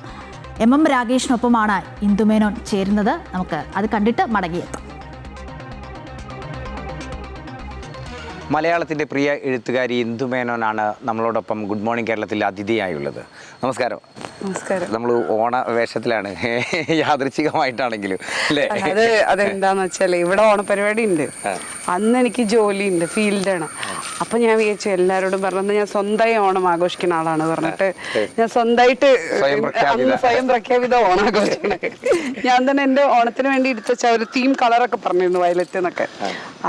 MM രാഗേഷിനൊപ്പമാണ് ഇന്ദു മേനോൻ ചേരുന്നത്. നമുക്ക് അത് കണ്ടിട്ട് മടങ്ങിയെത്താം. മലയാളത്തിൻ്റെ പ്രിയ എഴുത്തുകാരി ഇന്ദു മേനോനാണ് നമ്മളോടൊപ്പം ഗുഡ് മോർണിംഗ് കേരളത്തിൽ അതിഥിയായുള്ളത്. നമസ്കാരം. നമസ്കാരം. നമ്മൾ ഓണ വേഷത്തിലാണ്, യാദൃച്ഛികമായിട്ടാണെങ്കിലും അല്ലേ? അതെന്താന്ന് വെച്ചാൽ ഇവിടെ ഓണപരിപാടി ഉണ്ട്. അന്ന് എനിക്ക് ജോലിയുണ്ട്, ഫീൽഡാണ്. അപ്പം ഞാൻ വിചാരിച്ചു എല്ലാവരോടും പറഞ്ഞത് ഞാൻ സ്വന്തമായി ഓണം ആഘോഷിക്കുന്ന ആളാണ് പറഞ്ഞിട്ട് ഞാൻ സ്വന്തമായിട്ട് സ്വയം പ്രഖ്യാപിത ഓണാഘോഷിക്കണ. ഞാൻ തന്നെ എൻ്റെ ഓണത്തിന് വേണ്ടി എടുത്ത ഒരു തീം കളറൊക്കെ പറഞ്ഞിരുന്നു, വയലറ്റ് എന്നൊക്കെ.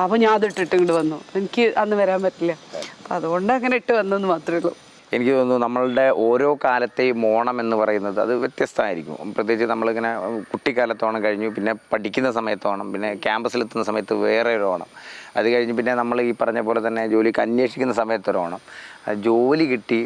അപ്പോൾ ഞാൻ അത് ഇട്ടിട്ട് ഇങ്ങോട്ട് വന്നു. എനിക്ക് അന്ന് വരാൻ പറ്റില്ല, അപ്പം അതുകൊണ്ട് അങ്ങനെ ഇട്ട് വന്നെന്ന് മാത്രമേ ഉള്ളൂ. എനിക്ക് തോന്നുന്നു നമ്മളുടെ ഓരോ കാലത്തെയും ഓണം എന്ന് പറയുന്നത് അത് വ്യത്യസ്തമായിരിക്കും. പ്രത്യേകിച്ച് നമ്മളിങ്ങനെ കുട്ടിക്കാലത്ത് ഓണം കഴിഞ്ഞു, പിന്നെ പഠിക്കുന്ന സമയത്ത് ഓണം, പിന്നെ ക്യാമ്പസിലെത്തുന്ന സമയത്ത് വേറെ ഒരു ഓണം, അത് കഴിഞ്ഞ് പിന്നെ നമ്മൾ ഈ പറഞ്ഞ പോലെ തന്നെ ജോലിക്ക് അന്വേഷിക്കുന്ന സമയത്തൊരു ഓണം, ജോലി കിട്ടി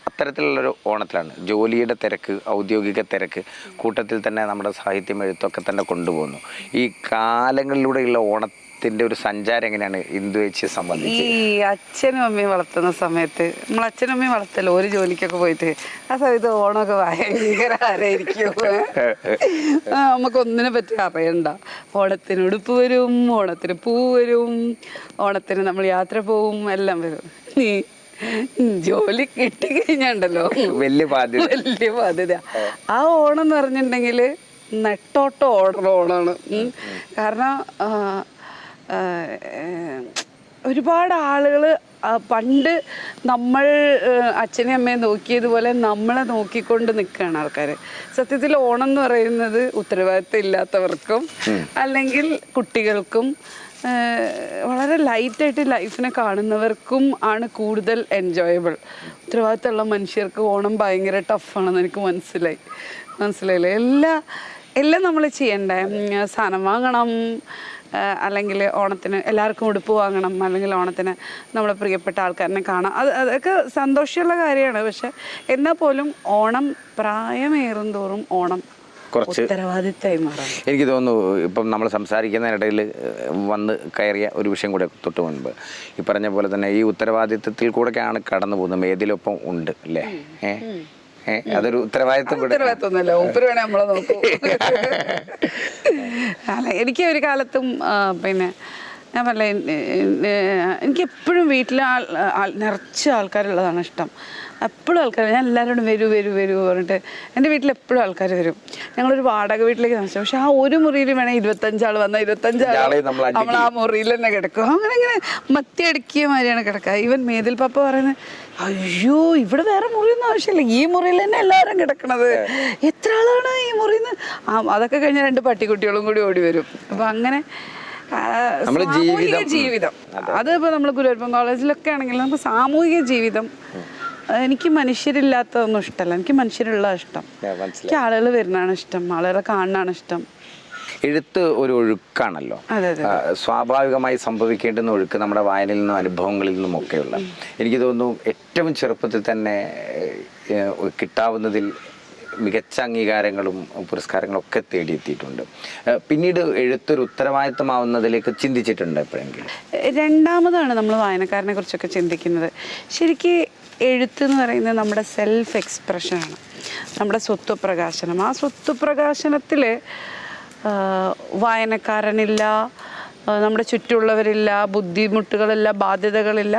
അത്തരത്തിലുള്ളൊരു ഓണത്തിലാണ്. ജോലിയുടെ തിരക്ക്, ഔദ്യോഗിക തിരക്ക്, കൂട്ടത്തിൽ തന്നെ നമ്മുടെ സാഹിത്യം, എഴുത്തൊക്കെ തന്നെ കൊണ്ടുപോകുന്നു. ഈ കാലങ്ങളിലൂടെയുള്ള ഓണത്തിൻ്റെ ഒരു സഞ്ചാരം എങ്ങനെയാണ് ഇന്ദു ചേച്ചിയെ സംബന്ധിച്ച്? ഈ അച്ഛനും അമ്മയും വളർത്തുന്ന സമയത്ത്, നമ്മൾ അച്ഛനും അമ്മയും വളർത്തല്ലോ ഒരു ജോലിക്കൊക്കെ പോയിട്ട്, ആ സമയത്ത് ഓണമൊക്കെ ഭയങ്കര ആരായിരിക്കും. നമുക്ക് ഒന്നിനെ പറ്റി അറിയണ്ട. ഓണത്തിന് ഉടുപ്പ് വരും, ഓണത്തിന് പൂ വരും, ഓണത്തിന് നമ്മൾ യാത്ര പോവും, എല്ലാം വരും. നീ ജോലി കിട്ടിക്കഴിഞ്ഞാണ്ടല്ലോ വലിയ ബാധ്യത. ആ ഓണം എന്ന് പറഞ്ഞിട്ടുണ്ടെങ്കിൽ നെട്ടോട്ടം ഓണമാണ്. കാരണം ഒരുപാട് ആളുകൾ പണ്ട് നമ്മൾ അച്ഛനെയും അമ്മയെ നോക്കിയതുപോലെ നമ്മളെ നോക്കിക്കൊണ്ട് നിൽക്കുകയാണ് ആൾക്കാർ. സത്യത്തിൽ ഓണം എന്ന് പറയുന്നത് ഉത്തരവാദിത്തം ഇല്ലാത്തവർക്കും അല്ലെങ്കിൽ കുട്ടികൾക്കും വളരെ ലൈറ്റായിട്ട് ലൈഫിനെ കാണുന്നവർക്കും ആണ് കൂടുതൽ എൻജോയബിൾ. ഉത്തരവാദിത്തമുള്ള മനുഷ്യർക്ക് ഓണം ഭയങ്കര ടഫാണെന്ന് എനിക്ക് മനസ്സിലായില്ലേ. എല്ലാം നമ്മൾ ചെയ്യണ്ടേ. സാധനം വാങ്ങണം, അല്ലെങ്കിൽ ഓണത്തിന് എല്ലാവർക്കും ഉടുപ്പ് വാങ്ങണം, അല്ലെങ്കിൽ ഓണത്തിന് നമ്മളെ പ്രിയപ്പെട്ട ആൾക്കാരനെ കാണാം. അതൊക്കെ സന്തോഷമുള്ള കാര്യമാണ്. പക്ഷെ എന്നാൽ പോലും ഓണം പ്രായമേറും തോറും ഓണം കുറച്ച് ഉത്തരവാദിത്തമായി മാറാം. എനിക്ക് തോന്നുന്നു ഇപ്പം നമ്മൾ സംസാരിക്കുന്നതിനിടയിൽ വന്ന് കയറിയ ഒരു വിഷയം കൂടെ തൊട്ട് മുൻപ് ഈ പറഞ്ഞ പോലെ തന്നെ ഈ ഉത്തരവാദിത്തത്തിൽ കൂടെയൊക്കെയാണ് കടന്നു പോകുന്നത്. മേതിലൊപ്പം ഉണ്ട് അല്ലേ? അതൊരു ഉത്തരവാദിത്തമൊന്നുമല്ല, ഉപ്പര് വേണേ നമ്മളെ നോക്കൂ. അല്ല, എനിക്ക് ഒരു കാലത്തും പിന്നെ ഞാൻ പറഞ്ഞ എനിക്കെപ്പോഴും വീട്ടിൽ നിറച്ച് ആൾക്കാരുള്ളതാണ് ഇഷ്ടം. എപ്പോഴും ആൾക്കാർ, ഞാൻ എല്ലാവരോടും വരൂ വരൂ വരൂ പറഞ്ഞിട്ട് എൻ്റെ വീട്ടിൽ എപ്പോഴും ആൾക്കാർ വരും. ഞങ്ങളൊരു വാടക വീട്ടിലേക്ക് താമസിച്ചു. പക്ഷെ ആ ഒരു മുറിയിൽ വേണേൽ 25 ആൾ വന്നാൽ 25 ആൾ നമ്മൾ ആ മുറിയിൽ തന്നെ കിടക്കും. അങ്ങനെ ഇങ്ങനെ മത്തി അടുക്കിയ മാതിരിയാണ് കിടക്കുക. ഈവൻ മേതിൽ പപ്പ പറയുന്നത്, അയ്യോ ഇവിടെ വേറെ മുറിയൊന്നും ആവശ്യമില്ല, ഈ മുറിയിൽ തന്നെ എല്ലാവരും കിടക്കണത്, എത്ര ആളാണ് ഈ മുറിയിൽ നിന്ന്. അതൊക്കെ കഴിഞ്ഞ 2 പട്ടിക്കുട്ടികളും കൂടി ഓടി വരും. അപ്പം അങ്ങനെ സാമൂഹിക ജീവിതം, അതിപ്പോൾ നമ്മൾ ഗുരുവായൂരപ്പൻ കോളേജിലൊക്കെ ആണെങ്കിൽ നമുക്ക് സാമൂഹിക ജീവിതം, എനിക്ക് മനുഷ്യരില്ലാത്തതൊന്നും ഇഷ്ടമല്ല, എനിക്ക് മനുഷ്യരുള്ള ഇഷ്ടം. എനിക്ക് ആളുകൾ വരുന്നതാണ് ഇഷ്ടം, ആളുകളെ കാണാനാണ് ഇഷ്ടം. എഴുത്ത് ഒരു ഒഴുക്കാണല്ലോ, സ്വാഭാവികമായി സംഭവിക്കേണ്ടുന്ന ഒഴുക്ക് നമ്മുടെ വായനയിൽ നിന്നും അനുഭവങ്ങളിൽ നിന്നും ഒക്കെയുള്ള. എനിക്ക് തോന്നുന്നു ഏറ്റവും ചെറുപ്പത്തിൽ തന്നെ കിട്ടാവുന്നതിൽ മികച്ച അംഗീകാരങ്ങളും പുരസ്കാരങ്ങളും ഒക്കെ തേടിയെത്തിയിട്ടുണ്ട്. പിന്നീട് എഴുത്തൊരു ഉത്തരവാദിത്തമാവുന്നതിലേക്ക് ചിന്തിച്ചിട്ടുണ്ട് എപ്പോഴെങ്കിലും? രണ്ടാമതാണ് നമ്മൾ വായനക്കാരനെ കുറിച്ചൊക്കെ ചിന്തിക്കുന്നത്. ശരിക്കും എഴുത്ത് എന്ന് പറയുന്നത് നമ്മുടെ സെൽഫ് എക്സ്പ്രഷനാണ്, നമ്മുടെ സ്വത്വപ്രകാശനം. ആ സ്വത്വപ്രകാശനത്തിൽ വായനക്കാരനില്ല, നമ്മുടെ ചുറ്റുമുള്ളവരില്ല, ബുദ്ധിമുട്ടുകളില്ല, ബാധ്യതകളില്ല.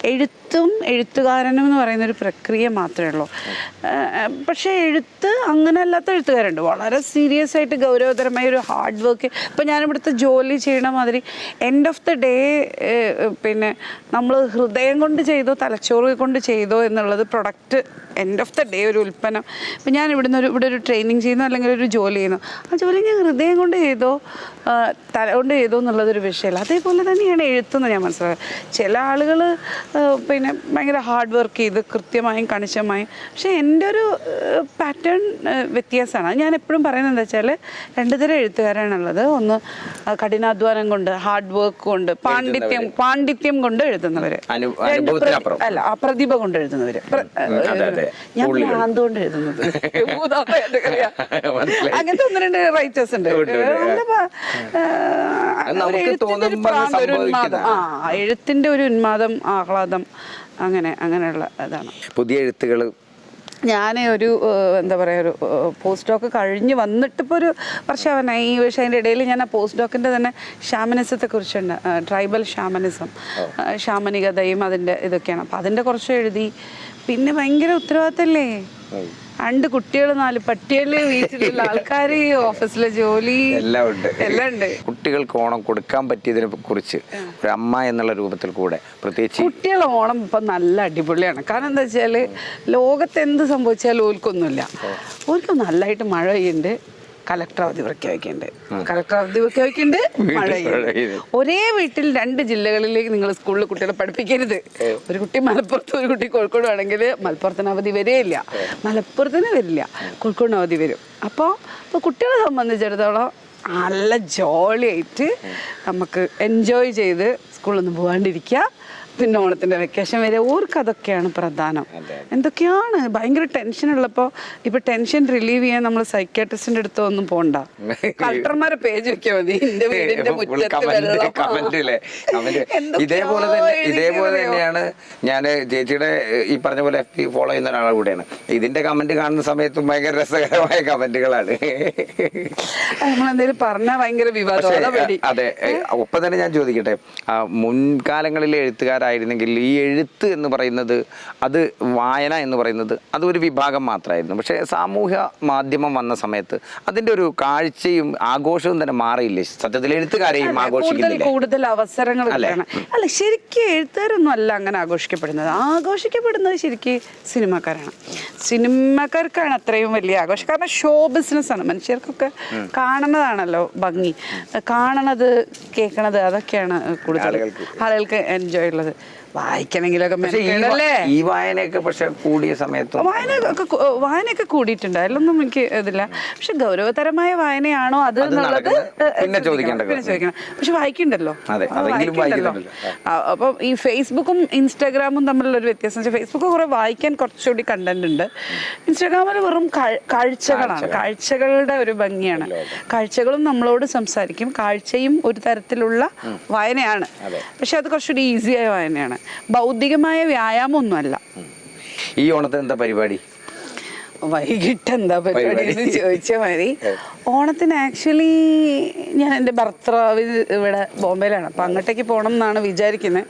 എഴുത്തും എഴുത്തുകാരനും എന്ന് പറയുന്നൊരു പ്രക്രിയ മാത്രമേ ഉള്ളൂ. പക്ഷേ എഴുത്ത് അങ്ങനെ അല്ലാത്ത എഴുത്തുകാരുണ്ട്, വളരെ സീരിയസ് ആയിട്ട് ഗൗരവതരമായ ഒരു ഹാർഡ് വർക്ക്. ഇപ്പം ഞാനിവിടുത്തെ ജോലി ചെയ്യണ മാതിരി എൻഡ് ഓഫ് ദ ഡേ പിന്നെ നമ്മൾ ഹൃദയം കൊണ്ട് ചെയ്തോ തലച്ചോറ് കൊണ്ട് ചെയ്തോ എന്നുള്ളത് product end of the day ഒരു ഉൽപ്പന്നം. ഇപ്പം ഞാൻ ഇവിടെ ഒരു ട്രെയിനിങ് ചെയ്യുന്നു, അല്ലെങ്കിൽ ഒരു ജോലി ചെയ്യുന്നു, ആ ജോലി ഞാൻ ഹൃദയം കൊണ്ട് ചെയ്തോ തല കൊണ്ട് ചെയ്തോ എന്നുള്ളതൊരു വിഷയമല്ല. അതേപോലെ തന്നെയാണ് എഴുത്തെന്ന് ഞാൻ മനസ്സിലാക്കുക. ചില ആളുകൾ പിന്നെ ഭയങ്കര ഹാർഡ് വർക്ക് ചെയ്ത് കൃത്യമായും കണിശമായും, പക്ഷേ എൻ്റെ ഒരു പാറ്റേൺ വ്യത്യാസമാണ്. ഞാൻ എപ്പോഴും പറയുന്നത് എന്താ വെച്ചാൽ 2 തരം എഴുത്തുകാരാണുള്ളത്. ഒന്ന് കഠിനാധ്വാനം കൊണ്ട്, ഹാർഡ് വർക്ക് കൊണ്ട്, പാണ്ഡിത്യം കൊണ്ട് എഴുതുന്നവർ, അല്ല പ്രതിഭ കൊണ്ട് എഴുതുന്നവർ. ഞാൻ ഭ്രാന്ത് കൊണ്ട് എഴുതുന്നത്, അങ്ങനത്തെ 1-2 റൈറ്റേഴ്സ് ഉണ്ട്. എഴുത്തിന്റെ ഒരു ഉന്മാദം, ആഹ്ലാദം, അങ്ങനെയുള്ള ഇതാണ്. പുതിയ എഴുത്തുകൾ ഞാൻ ഒരു എന്താ പറയുക, ഒരു പോസ്റ്റ് ഡോക്ക് കഴിഞ്ഞ് വന്നിട്ടിപ്പോൾ ഒരു വർഷമാവാനായി. പക്ഷേ അതിൻ്റെ ഇടയിൽ ഞാൻ ആ പോസ്റ്റ് ഡോക്കിൻ്റെ തന്നെ ഷാമനിസത്തെക്കുറിച്ചുണ്ട്, ട്രൈബൽ ഷാമനിസം, ഷാമനികതയും അതിൻ്റെ ഇതൊക്കെയാണ്. അപ്പം അതിൻ്റെ കുറച്ച് എഴുതി. പിന്നെ ഭയങ്കര ഉത്തരവാദിത്തമല്ലേ, 2 കുട്ടികൾ, 4 പട്ടികൾ, വീട്ടിലുള്ള ആൾക്കാർ, ഓഫീസിലെ ജോലി, എല്ലാം ഉണ്ട്. കുട്ടികൾക്ക് ഓണം കൊടുക്കാൻ പറ്റിയതിനെ കുറിച്ച് ഒരു അമ്മ എന്നുള്ള രൂപത്തിൽ കൂടെ പ്രത്യേകിച്ച് കുട്ടികൾ ഓണം ഇപ്പം നല്ല അടിപൊളിയാണ്. കാരണം എന്താ വെച്ചാൽ ലോകത്ത് എന്ത് സംഭവിച്ചാലും ഓൽക്കൊന്നുമില്ല, ഓൽക്ക് നല്ലതായിട്ട് മഴ പെയ്യുന്നുണ്ട്, കലക്ടർ അവധി പ്രഖ്യാപിക്കുന്നുണ്ട്, മഴ പെയ്യുന്നുണ്ട്. ഒരേ വീട്ടിൽ 2 ജില്ലകളിലേക്ക് നിങ്ങൾ സ്കൂളിൽ കുട്ടികളെ പഠിപ്പിക്കരുത്. ഒരു കുട്ടി മലപ്പുറത്ത്, ഒരു കുട്ടി കോഴിക്കോട് ആണെങ്കിൽ മലപ്പുറത്തിന് അവധി വരികയില്ല, മലപ്പുറത്തിന് വരില്ല, കോഴിക്കോടിന് അവധി വരും. അപ്പോൾ കുട്ടികളെ സംബന്ധിച്ചിടത്തോളം നല്ല ജോളിയായിട്ട് നമുക്ക് എൻജോയ് ചെയ്ത് സ്കൂളിൽ നിന്ന് പോകാണ്ടിരിക്കുക. പിന്നെ ഓണത്തിൻ്റെ വെക്കേഷൻ വരെ ഓർക്ക് അതൊക്കെയാണ് പ്രധാനം. എന്തൊക്കെയാണ് ഭയങ്കര ടെൻഷനുള്ളപ്പോൾ ഇപ്പോൾ ടെൻഷൻ റിലീവ് ചെയ്യാൻ നമ്മൾ സൈക്യാട്രിസ്റ്റിൻ്റെ അടുത്ത് ഒന്നും പോകണ്ട, കളക്ടർമാരെ പേജ് വെക്കാൻ മതി. ഇതേപോലെ തന്നെയാണ് ഞാൻ ചേച്ചിയുടെ ഈ പറഞ്ഞ പോലെ FB ഫോളോ ചെയ്യുന്ന ഒരാളെ കൂടെയാണ്. ഇതിന്റെ കമന്റ് കാണുന്ന സമയത്തും ഭയങ്കര രസകരമായ കമന്റുകളാണ്. നമ്മളെന്തെങ്കിലും പറഞ്ഞാൽ ഭയങ്കര വിവാദം. അതെ, ഒപ്പം തന്നെ ഞാൻ ചോദിക്കട്ടെ, മുൻകാലങ്ങളിലെ എഴുത്തുകാരായിരുന്നെങ്കിൽ ഈ എഴുത്ത് എന്ന് പറയുന്നത്, അത് വായന എന്ന് പറയുന്നത് അതൊരു വിഭാഗം മാത്രമായിരുന്നു. പക്ഷേ സാമൂഹ്യ മാധ്യമം വന്ന സമയത്ത് അതിൻ്റെ ഒരു കാഴ്ചയും ആഘോഷവും തന്നെ മാറിയില്ലേ? സത്യത്തിൽ എഴുത്തുകാരെയും ആഘോഷിക്കുന്നില്ല, കൂടുതൽ അവസരങ്ങൾ അല്ല. ശരിക്കും എഴുത്തുകാരൊന്നും അല്ല അങ്ങനെ ആഘോഷിക്കപ്പെടുന്നത് ശരിക്കും സിനിമാക്കാരാണ്. സിനിമാക്കാർക്കാണ് അത്രയും വലിയ ആഘോഷം. കാരണം ഷോ ബിസിനസ്സാണ്, മനുഷ്യർക്കൊക്കെ കാണുന്നതാണല്ലോ ഭംഗി, കാണണത് കേൾക്കണത്, അതൊക്കെയാണ് കൂടുതൽ ആളുകൾക്ക് എൻജോയ് ഉള്ളത്. വായിക്കണമെങ്കിലൊക്കെ ഈ വായനയൊക്കെ പക്ഷെ കൂടിയ സമയത്ത് വായനയൊക്കെ കൂടിയിട്ടുണ്ട്, അതിലൊന്നും എനിക്ക് ഇതില്ല. പക്ഷെ ഗൗരവതരമായ വായനയാണോ അത് എന്നുള്ളത് പിന്നെ ചോദിക്കണം. പക്ഷെ വായിക്കണ്ടല്ലോ. അപ്പം ഈ ഫേസ്ബുക്കും ഇൻസ്റ്റാഗ്രാമും തമ്മിലുള്ള ഒരു വ്യത്യാസം വെച്ചാൽ ഫേസ്ബുക്ക് കുറെ വായിക്കാൻ കുറച്ചുകൂടി കണ്ടന്റ് ഉണ്ട്, ഇൻസ്റ്റാഗ്രാമിൽ വെറും കാഴ്ചകളാണ്, കാഴ്ചകളുടെ ഒരു ഭംഗിയാണ്. കാഴ്ചകളും നമ്മളോട് സംസാരിക്കും, കാഴ്ചയും ഒരു തരത്തിലുള്ള വായനയാണ്, പക്ഷെ അത് കുറച്ചുകൂടി ഈസിയായ വായനയാണ്, ഭൗതികമായ വ്യായാമമൊന്നുമല്ല. ഈ ഓണത്തിന് എന്താ പരിപാടി? വൈകിട്ട് എന്താ പരിപാടി എന്ന് ചോദിച്ച മാതിരി, ഓണത്തിന് ആക്ച്വലി ഞാൻ എൻ്റെ ഭർത്താവ് ഇവിടെ ബോംബെയിലാണ്, അപ്പം അങ്ങോട്ടേക്ക് പോകണം എന്നാണ് വിചാരിക്കുന്നത്.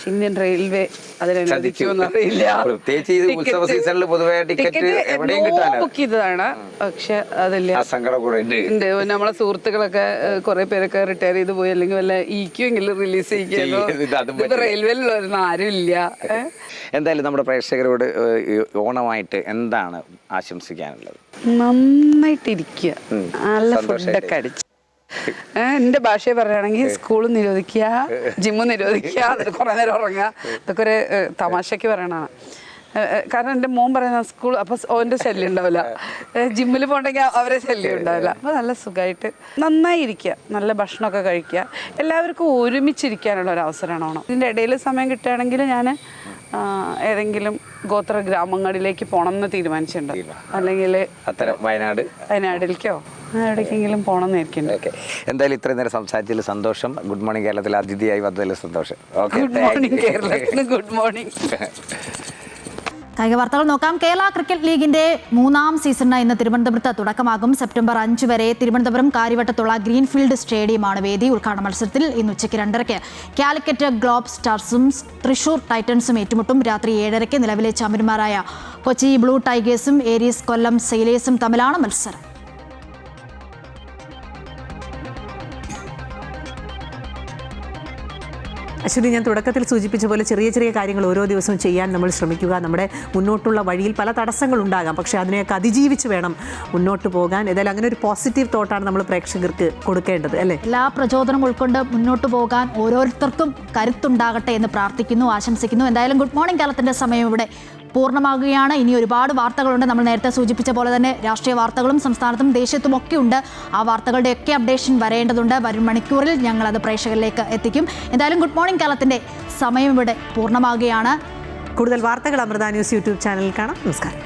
പക്ഷെ ഇന്ത്യൻ റെയിൽവേ അതിനനുവദിക്കുമെന്നറിയില്ല. പ്രത്യേകിച്ച് ഈ ഉത്സവ സീസണിൽ പൊതുവെ ടിക്കറ്റ് എവിടെയും കിട്ടാൻ ബുക്ക് ചെയ്തതാണ്, പക്ഷെ അതില്ല. ഉണ്ട്. നമ്മളെ സുഹൃത്തുക്കളൊക്കെ കുറെ പേരൊക്കെ റിട്ടയർ ചെയ്ത് പോയി, അല്ലെങ്കിൽ വല്ല ഈക്കുമെങ്കിലും റിലീസ് ചെയ്യിക്കുമല്ലോ. റെയിൽവേയിലുള്ളവരൊന്നും ആരും ഇല്ല. എന്തായാലും നമ്മുടെ പ്രേക്ഷകരോട് ഓണമായിട്ട് എന്താണ് ആശംസിക്കാനുള്ളത്? നന്നായിട്ടിരിക്കുക, നല്ല ഫുഡൊക്കെ അടിച്ച്. എൻ്റെ ഭാഷയെ പറയുകയാണെങ്കിൽ സ്കൂൾ നിരോധിക്കുക, ജിമ്മ് നിരോധിക്കുക, എന്നിട്ട് കുറേ നേരം ഉറങ്ങുക. ഇതൊക്കെ ഒരു തമാശയ്ക്ക് പറയണതാണ്. കാരണം എൻ്റെ മോൻ പറയുന്ന സ്കൂൾ അപ്പോൾ ഓൻ്റെ ശല്യം ഉണ്ടാവില്ല, ജിമ്മിൽ പോകണമെങ്കിൽ അവരെ ശല്യം ഉണ്ടാവില്ല. അപ്പോൾ നല്ല സുഖമായിട്ട് നന്നായിരിക്കുക, നല്ല ഭക്ഷണമൊക്കെ കഴിക്കുക, എല്ലാവർക്കും ഒരുമിച്ചിരിക്കാനുള്ള ഒരു അവസരമാണ് ഓണം. ഇതിൻ്റെ ഇടയിൽ സമയം കിട്ടുകയാണെങ്കിൽ ഞാൻ ഏതെങ്കിലും ഗോത്ര ഗ്രാമങ്ങളിലേക്ക് പോകണം എന്ന് തീരുമാനിച്ചിട്ടുണ്ട്. അല്ലെങ്കിൽ വയനാട്ടിലേക്കോ എവിടേക്കെങ്കിലും പോകണം എന്നായിരിക്കും. ഓക്കെ, എന്തായാലും ഇത്രയും നേരം സംസാരിച്ചതിൽ സന്തോഷം. ഗുഡ് മോർണിംഗ് കേരളത്തിൽ അതിഥിയായി വന്നതിൽ സന്തോഷം. ഗുഡ് മോർണിംഗ് കേരളത്തിന്. Good morning. കായിക വാർത്തകൾ നോക്കാം. കേരള ക്രിക്കറ്റ് ലീഗിന്റെ 3ാം സീസണിന് ഇന്ന് തിരുവനന്തപുരത്ത് തുടക്കമാകും. സെപ്റ്റംബർ 5 വരെ തിരുവനന്തപുരം കാര്യവട്ടത്തുള്ള ഗ്രീൻഫീൽഡ് സ്റ്റേഡിയമാണ് വേദി. ഉദ്ഘാടന മത്സരത്തിൽ ഇന്ന് ഉച്ചയ്ക്ക് 2:30 കാലിക്കറ്റ് ഗ്ലോബ് സ്റ്റാർസും തൃശൂർ ടൈറ്റൻസും ഏറ്റുമുട്ടും. രാത്രി 7:30 നിലവിലെ ചാമ്പ്യന്മാരായ കൊച്ചി ബ്ലൂ ടൈഗേഴ്സും ഏരീസ് കൊല്ലം സെയിലേഴ്സും തമ്മിലാണ് മത്സരം. അശ്വതി, ഞാൻ തുടക്കത്തിൽ സൂചിപ്പിച്ച പോലെ ചെറിയ ചെറിയ കാര്യങ്ങൾ ഓരോ ദിവസവും ചെയ്യാൻ നമ്മൾ ശ്രമിക്കുക. നമ്മുടെ മുന്നോട്ടുള്ള വഴിയിൽ പല തടസ്സങ്ങളുണ്ടാകാം, പക്ഷേ അതിനെയൊക്കെ അതിജീവിച്ച് വേണം മുന്നോട്ട് പോകാൻ. ഏതായാലും അങ്ങനെ ഒരു പോസിറ്റീവ് തോട്ടാണ് നമ്മൾ പ്രേക്ഷകർക്ക് കൊടുക്കേണ്ടത്, അല്ലേ? എല്ലാ പ്രചോദനം ഉൾക്കൊണ്ട് മുന്നോട്ട് പോകാൻ ഓരോരുത്തർക്കും കരുത്തുണ്ടാകട്ടെ എന്ന് പ്രാർത്ഥിക്കുന്നു, ആശംസിക്കുന്നു. എന്തായാലും ഗുഡ് മോർണിംഗ് കേരളത്തിൻ്റെ സമയം ഇവിടെ പൂർണ്ണമാകുകയാണ്. ഇനി ഒരുപാട് വാർത്തകളുണ്ട്. നമ്മൾ നേരത്തെ സൂചിപ്പിച്ച പോലെ തന്നെ രാഷ്ട്രീയ വാർത്തകളും സംസ്ഥാനത്തും ദേശത്തും ഒക്കെ ഉണ്ട്. ആ വാർത്തകളുടെയൊക്കെ അപ്ഡേഷൻ വരേണ്ടതുണ്ട്. വരും മണിക്കൂറിൽ ഞങ്ങളത് പ്രേക്ഷകരിലേക്ക് എത്തിക്കും. എന്തായാലും ഗുഡ് മോർണിംഗ് കേരളത്തിൻ്റെ സമയം ഇവിടെ പൂർണ്ണമാകുകയാണ്. കൂടുതൽ വാർത്തകൾ അമൃത ന്യൂസ് യൂട്യൂബ് ചാനലിൽ കാണാം. നമസ്കാരം.